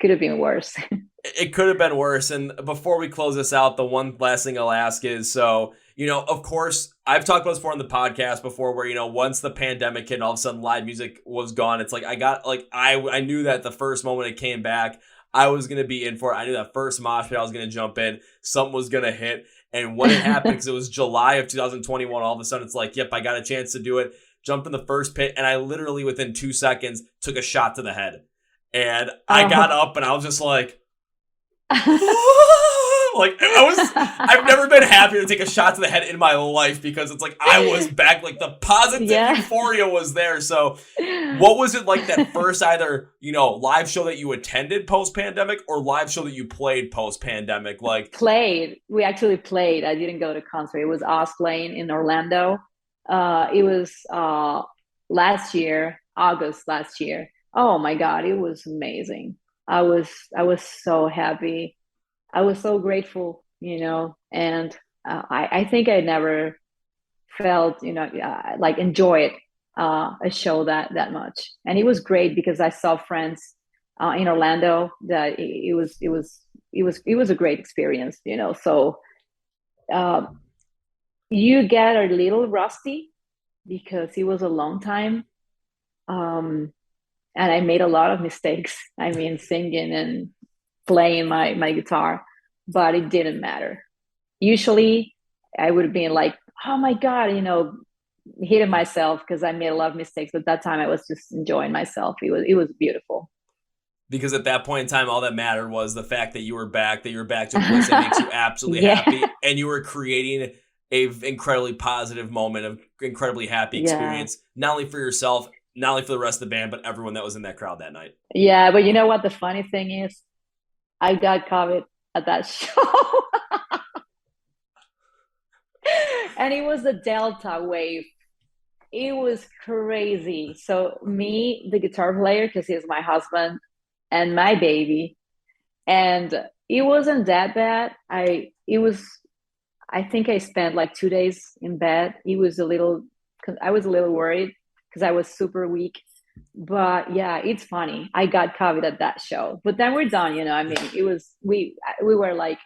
Could have been worse. it could have been worse. And before we close this out, the one last thing I'll ask is, so, of course, I've talked about this before on the podcast before where, once the pandemic hit and all of a sudden live music was gone, it's like I knew that the first moment it came back, I was going to be in for it. I knew that first mosh pit I was going to jump in, something was going to hit. And when it happened, because it was July of 2021, all of a sudden it's like, yep, I got a chance to do it. Jumped in the first pit, and I literally within 2 seconds took a shot to the head. And I got up and I was just like, I've never been happier to take a shot to the head in my life because it's like I was back, like the positive euphoria was there. So what was it like that first either, live show that you attended post-pandemic or live show that you played post-pandemic? Like we actually played. I didn't go to concert. It was us playing in Orlando. It was last year, August last year. Oh my God, it was amazing. I was so happy. I was so grateful, and I think I never felt, like enjoyed a show that much. And it was great because I saw friends in Orlando. That it was a great experience, So you get a little rusty because it was a long time. And I made a lot of mistakes. I mean, singing and playing my guitar, but it didn't matter. Usually, I would have been like, "Oh my God," hitting myself because I made a lot of mistakes. But that time, I was just enjoying myself. It was beautiful. because at that point in time, all that mattered was the fact that you were back to a place that makes you absolutely Yeah. happy, and you were creating a incredibly positive moment of incredibly happy experience, not only for yourself, not only for the rest of the band, but everyone that was in that crowd that night. Yeah, but you know what? The funny thing is, I got COVID at that show, and it was a Delta wave. It was crazy. So me, the guitar player, because he's my husband and my baby, and it wasn't that bad. I think I spent like 2 days in bed. I was a little worried because I was super weak. But yeah, it's funny. I got COVID at that show, but then we're done. I mean, we were like,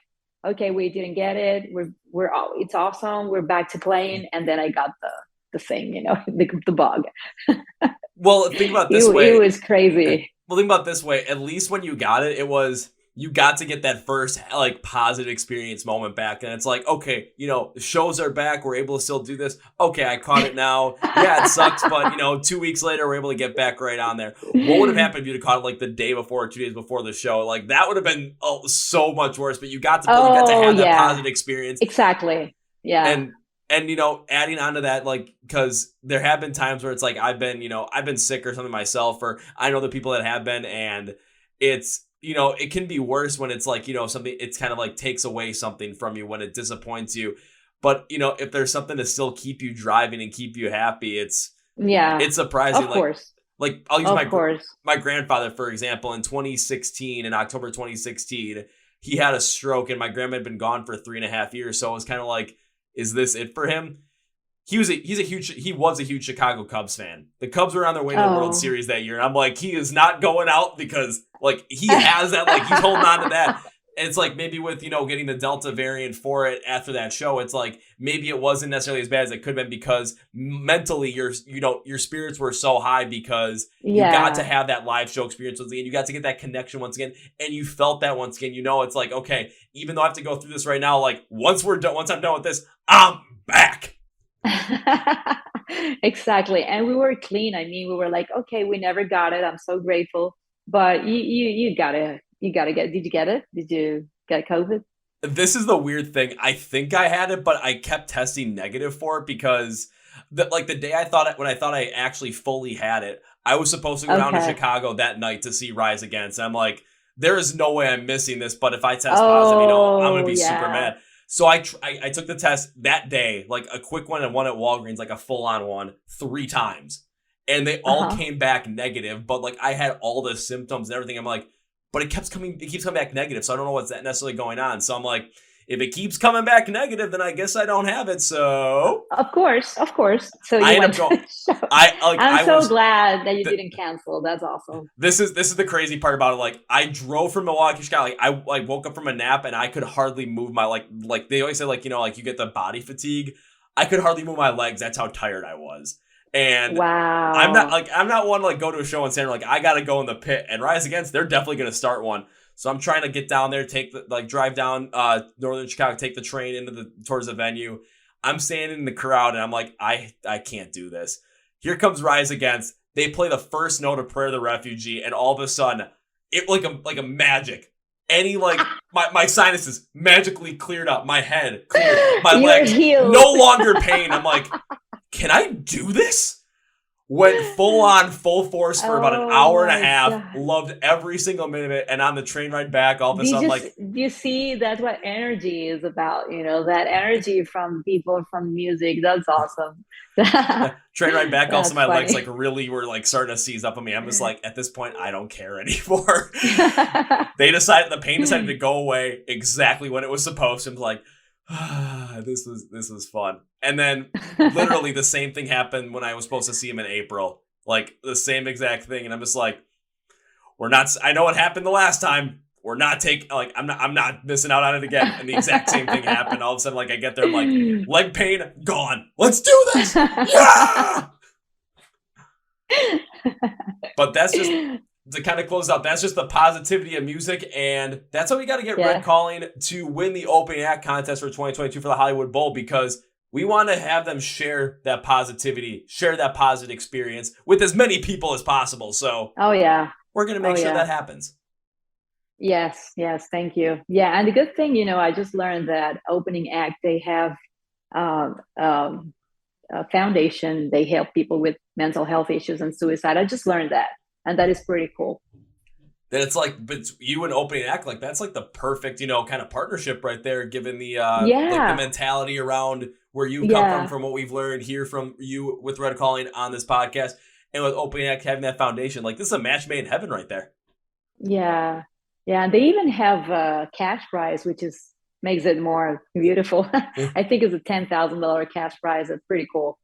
okay, we didn't get it. It's awesome. We're back to playing, and then I got the thing, the bug. Well, think about this way. It was crazy. Well, think about this way. At least when you got it, you got to get that first like positive experience moment back, and it's like, okay, shows are back. We're able to still do this. Okay, I caught it now. Yeah, it sucks, but 2 weeks later, we're able to get back right on there. What would have happened if you'd have caught it like the day before, or 2 days before the show? Like that would have been so much worse. But you got to have that positive experience. Exactly. Yeah. And adding on to that, like, because there have been times where it's like I've been sick or something myself, or I know the people that have been, and it's it can be worse when it's like something, it's kind of like takes away something from you when it disappoints you. But if there's something to still keep you driving and keep you happy, it's surprising. Of course. Like I'll use my grandfather for example. In 2016, in October 2016, he had a stroke, and my grandma had been gone for 3.5 years. So it was kind of like, is this it for him? He was a huge Chicago Cubs fan. The Cubs were on their way to the World Series that year. And I'm like, he is not going out because like he has that, like he's holding on to that. And it's like maybe with, getting the Delta variant for it after that show, it's like maybe it wasn't necessarily as bad as it could have been because mentally your spirits were so high because you got to have that live show experience once again. You got to get that connection once again. And you felt that once again. It's like, okay, even though I have to go through this right now, like once I'm done with this, I'm back. Exactly. And we were clean. I mean, we were like, okay, we never got it. I'm so grateful. But you gotta get, did you get it? Did you get COVID? This is the weird thing. I think I had it, but I kept testing negative for it because the day when I thought I actually fully had it, I was supposed to go down to Okay. Chicago that night to see Rise Against. And I'm like, there is no way I'm missing this. But if I test positive, I'm going to Oh, be super yeah. mad. So I took the test that day, like a quick one and one at Walgreens, like a full on one, 3 times. And they all Uh-huh. came back negative. But like I had all the symptoms and everything. I'm like, but it keeps coming back negative. So I don't know what's necessarily going on. So I'm like, if it keeps coming back negative, then I guess I don't have it. So Of course. So I you end went up to going. the show. I'm I so was. glad that you didn't cancel. That's awesome. This is the crazy part about it. Like I drove from Milwaukee, Chicago. Like I like woke up from a nap and I could hardly move my like they always say like like you get the body fatigue. I could hardly move my legs. That's how tired I was. And Wow. I'm not one to like go to a show and say like I gotta go in the pit. And Rise Against, they're definitely gonna start one. So I'm trying to get down there, drive down northern Chicago, take the train towards the venue. I'm standing in the crowd and I'm like, I can't do this. Here comes Rise Against. They play the first note of Prayer of the Refugee, and all of a sudden, it like a magic. Any like my sinuses magically cleared up, my head cleared, my You're legs healed. no longer pain. I'm like, can I do this? Went full force for about an hour and a half. God. Loved every single minute of it. And on the train ride back, all of a Do you sudden, just do you see that's what energy is about, that energy from people, from music. That's awesome. train ride back, also That's my legs like funny. really were like starting to seize up on me. I'm just like, at this point, I don't care anymore. The pain decided to go away exactly when it was supposed to. I'm like, this was fun. And then literally the same thing happened when I was supposed to see him in April. Like the same exact thing. And I'm just like, I know what happened the last time. We're not taking, like, I'm not missing out on it again. And the exact same thing happened. All of a sudden, like, I get there, I'm like, leg pain, gone. Let's do this. Yeah. But that's just, to kind of close out, that's just the positivity of music. And that's how we got to get Red Calling to win the opening act contest for 2022 for the Hollywood Bowl, because we want to have them share that positivity, share that positive experience with as many people as possible. So, oh yeah, we're going to make sure that happens. Yes, thank you. Yeah, and the good thing, I just learned that opening act, they have a foundation. They help people with mental health issues and suicide. I just learned that, and that is pretty cool. That it's like, but you and opening act, like that's like the perfect, kind of partnership right there, given the like the mentality around where you come from what we've learned here from you with Red Calling on this podcast, and with opening act having that foundation. Like this is a match made in heaven right there. Yeah. And they even have a cash prize, which makes it more beautiful. I think it's a $10,000 cash prize. It's pretty cool.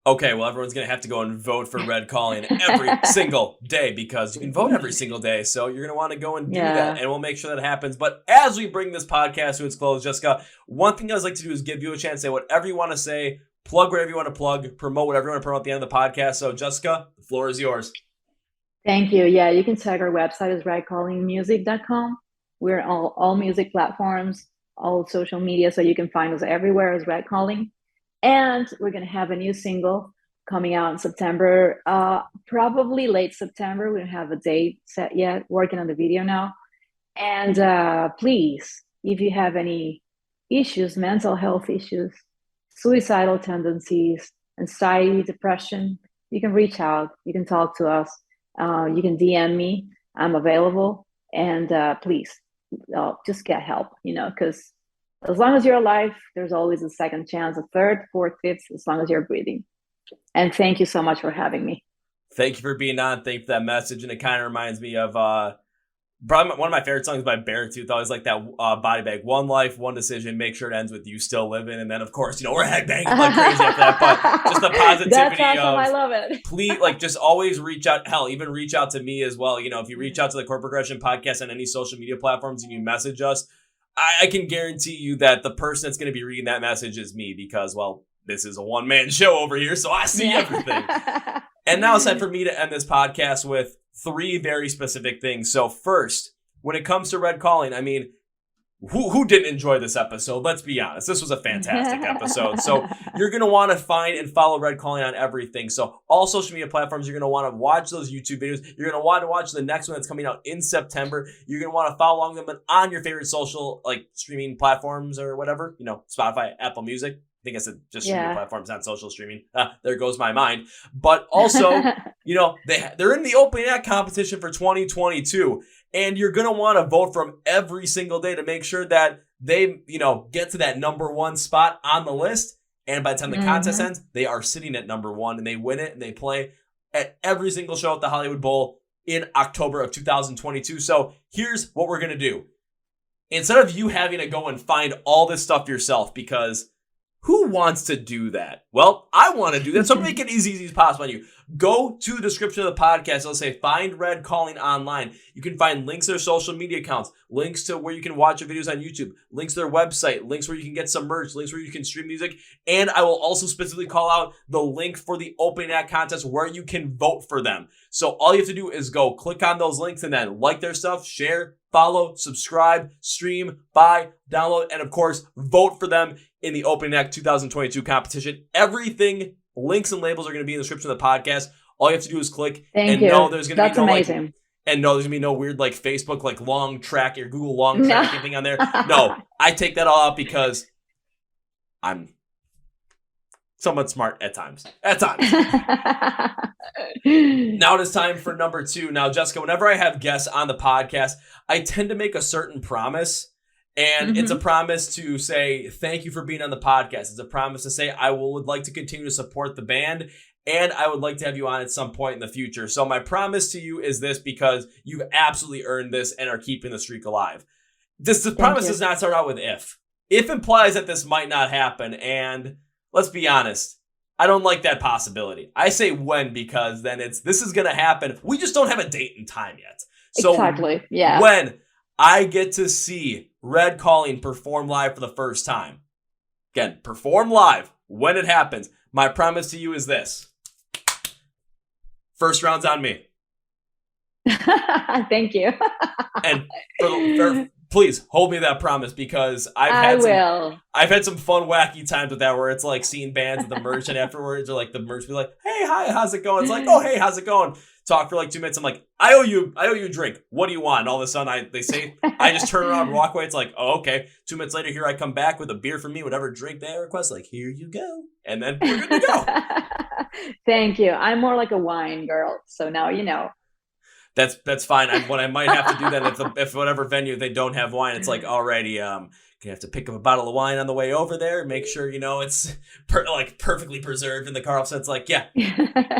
Okay, well, everyone's going to have to go and vote for Red Calling every single day, because you can vote every single day. So you're going to want to go and do that, and we'll make sure that happens. But as we bring this podcast to its close, Jessica, one thing I always like to do is give you a chance to say whatever you want to say, plug whatever you want to plug, promote whatever you want to promote at the end of the podcast. So, Jessica, the floor is yours. Thank you. Yeah, you can check our website is redcallingmusic.com. We're on all music platforms, all social media, so you can find us everywhere as Red Calling. And we're going to have a new single coming out in September, probably late September. We don't have a date set yet, working on the video now. And please, if you have any issues, mental health issues, suicidal tendencies, anxiety, depression, you can reach out. You can talk to us. You can DM me. I'm available. And please, just get help, because as long as you're alive, there's always a second chance, a third, fourth, fifth, as long as you're breathing. And thank you so much for having me. Thank you for being on. Thank you for that message. And it kind of reminds me of probably one of my favorite songs by Beartooth. I always like that body bag. One life, one decision. Make sure it ends with you still living. And then, of course, we're headbanging like crazy after that. But just the positivity. That's awesome. I love it. Please, just always reach out. Hell, even reach out to me as well. If you reach out to the Chord Progression Podcast on any social media platforms and you message us, I can guarantee you that the person that's going to be reading that message is me, because, well, this is a one-man show over here, so I see everything. And now it's time for me to end this podcast with 3 very specific things. So first, when it comes to Red Calling, I mean, who didn't enjoy this episode? Let's be honest. This was a fantastic episode. So you're going to want to find and follow Red Calling on everything. So all social media platforms, you're going to want to watch those YouTube videos. You're going to want to watch the next one that's coming out in September. You're going to want to follow along them on your favorite social, streaming platforms or whatever, Spotify, Apple Music. think I said just streaming Yeah. platforms, not social streaming. There goes my mind. But also, they're in the opening act competition for 2022, and you're going to want to vote for them every single day to make sure that they, get to that number one spot on the list. And by the time the contest ends, they are sitting at number one, and they win it, and they play at every single show at the Hollywood Bowl in October of 2022. So here's what we're going to do. Instead of you having to go and find all this stuff yourself, because who wants to do that? Well, I want to do that, so make it as easy as possible on you. Go to the description of the podcast. It'll say Find Red Calling Online. You can find links to their social media accounts, links to where you can watch their videos on YouTube, links to their website, links where you can get some merch, links where you can stream music, and I will also specifically call out the link for the opening act contest where you can vote for them. So all you have to do is go click on those links and then like their stuff, share, follow, subscribe, stream, buy, download, and of course, vote for them in the Opening Act 2022 competition. Everything, links and labels are going to be in the description of the podcast. All you have to do is click know there's going to be no amazing. And no, there's going to be no weird Facebook long track or Google long track anything on there. No, I take that all out because I'm somewhat smart at times. Now it is time for number 2. Now, Jessica, whenever I have guests on the podcast, I tend to make a certain promise. And it's a promise to say, thank you for being on the podcast. It's a promise to say, I would like to continue to support the band, and I would like to have you on at some point in the future. So my promise to you is this, because you've absolutely earned this and are keeping the streak alive. The promise does not start out with if. If implies that this might not happen, and let's be honest, I don't like that possibility. I say when, because then this is going to happen. We just don't have a date and time yet. So exactly. Yeah. When I get to see Red Calling perform live for the first time. Again, perform live when it happens. My promise to you is this. First round's on me. Thank you. And please hold me to that promise, because I've had some fun, wacky times with that, where it's like seeing bands at the merch, and afterwards, or like the merch be like, hey, hi, how's it going? It's like, oh, hey, how's it going? Talk for like 2 minutes. I'm like, I owe you a drink. What do you want? And all of a sudden, they say, I just turn around and walk away. It's like, oh, okay. 2 minutes later, here I come back with a beer for me, whatever drink they request. Like, here you go. And then we're good to go. Thank you. I'm more like a wine girl. So now you know. That's fine. What I might have to do then, if whatever venue they don't have wine, it's like, alrighty, you have to pick up a bottle of wine on the way over there. Make sure it's perfectly preserved in the car. So it's like, yeah,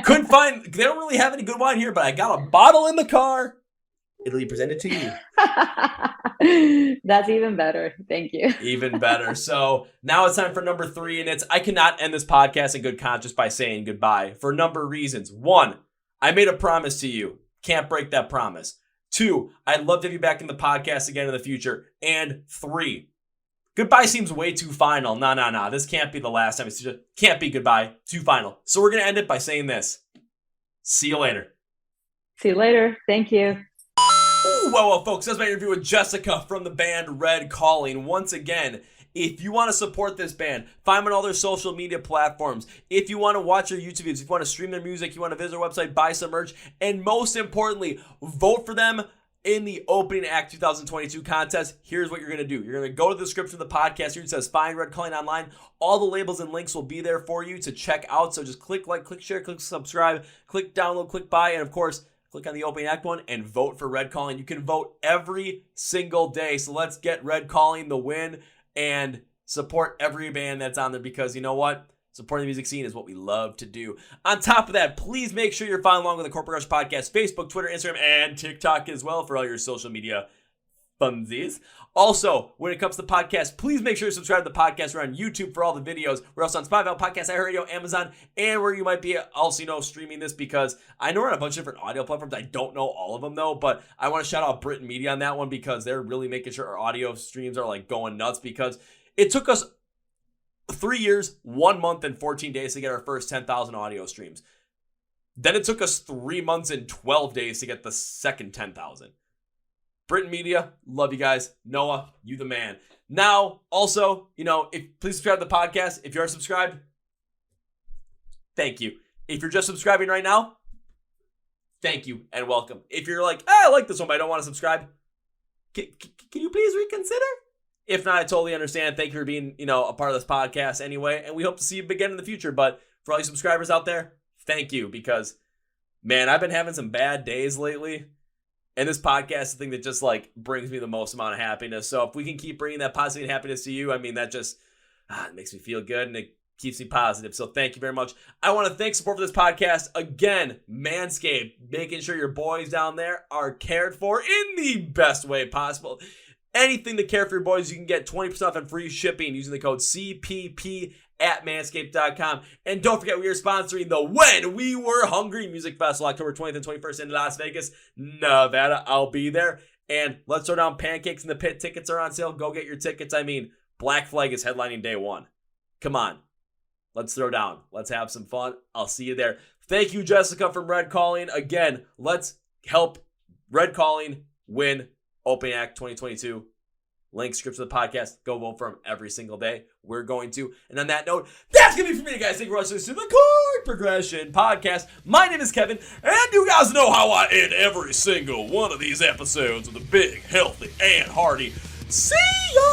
couldn't find. They don't really have any good wine here, but I got a bottle in the car. It'll be presented to you. That's even better. Thank you. Even better. So now it's time for number 3, and I cannot end this podcast in good conscience by saying goodbye for a number of reasons. 1, I made a promise to you. Can't break that promise. 2, I'd love to have you back in the podcast again in the future. And 3, goodbye seems way too final. No. This can't be the last time. It just can't be goodbye. Too final. So we're going to end it by saying this. See you later. See you later. Thank you. Ooh, well, folks, that's my interview with Jesica from the band Red Calling. Once again, if you want to support this band, find them on all their social media platforms. If you want to watch their YouTube videos, if you want to stream their music, you want to visit their website, buy some merch, and most importantly, vote for them in the Opening Act 2022 contest. Here's what you're going to do. You're going to go to the description of the podcast. Here it says Find Red Calling Online. All the labels and links will be there for you to check out. So just click like, click share, click subscribe, click download, click buy, and of course, click on the Opening Act one and vote for Red Calling. You can vote every single day. So let's get Red Calling the win and support every band that's on there, because you know what? Supporting the music scene is what we love to do. On top of that, please make sure you're following along with the Corporate Rush Podcast, Facebook, Twitter, Instagram, and TikTok as well for all your social media funsies. Also, when it comes to podcasts, please make sure you subscribe to the podcast. We're on YouTube for all the videos. We're also on Spotify, Podcast, iHeart, Amazon, and where you might be also, streaming this, because I know we're on a bunch of different audio platforms. I don't know all of them, though, but I want to shout out Britain Media on that one, because they're really making sure our audio streams are, going nuts, because it took us 3 years, 1 month, and 14 days to get our first 10,000 audio streams. Then it took us 3 months and 12 days to get the second 10,000. Britain Media, love you guys. Noah, you the man. Now, also, please subscribe to the podcast. If you are subscribed, thank you. If you're just subscribing right now, thank you and welcome. If you're like, I like this one, but I don't want to subscribe, can you please reconsider? If not, I totally understand. Thank you for being, a part of this podcast anyway. And we hope to see you again in the future. But for all you subscribers out there, thank you. Because, man, I've been having some bad days lately. And this podcast is the thing that just, brings me the most amount of happiness. So if we can keep bringing that positivity and happiness to you, I mean, that just it makes me feel good. And it keeps me positive. So thank you very much. I want to thank support for this podcast. Again, Manscaped, making sure your boys down there are cared for in the best way possible. Anything to care for your boys, you can get 20% off and free shipping using the code CPP at manscaped.com. And don't forget, we are sponsoring the When We Were Hungry Music Festival, October 20th and 21st in Las Vegas, Nevada. I'll be there. And let's throw down pancakes in the pit. Tickets are on sale. Go get your tickets. I mean, Black Flag is headlining day one. Come on. Let's throw down. Let's have some fun. I'll see you there. Thank you, Jesica from Red Calling. Again, let's help Red Calling win Open Act 2022. Link, scripts of the podcast. Go vote for him every single day. We're going to. And on that note, that's going to be for me, guys. Thank you for listening to the Chord Progression Podcast. My name is Kevin, and you guys know how I end every single one of these episodes with a big, healthy, and hearty see ya!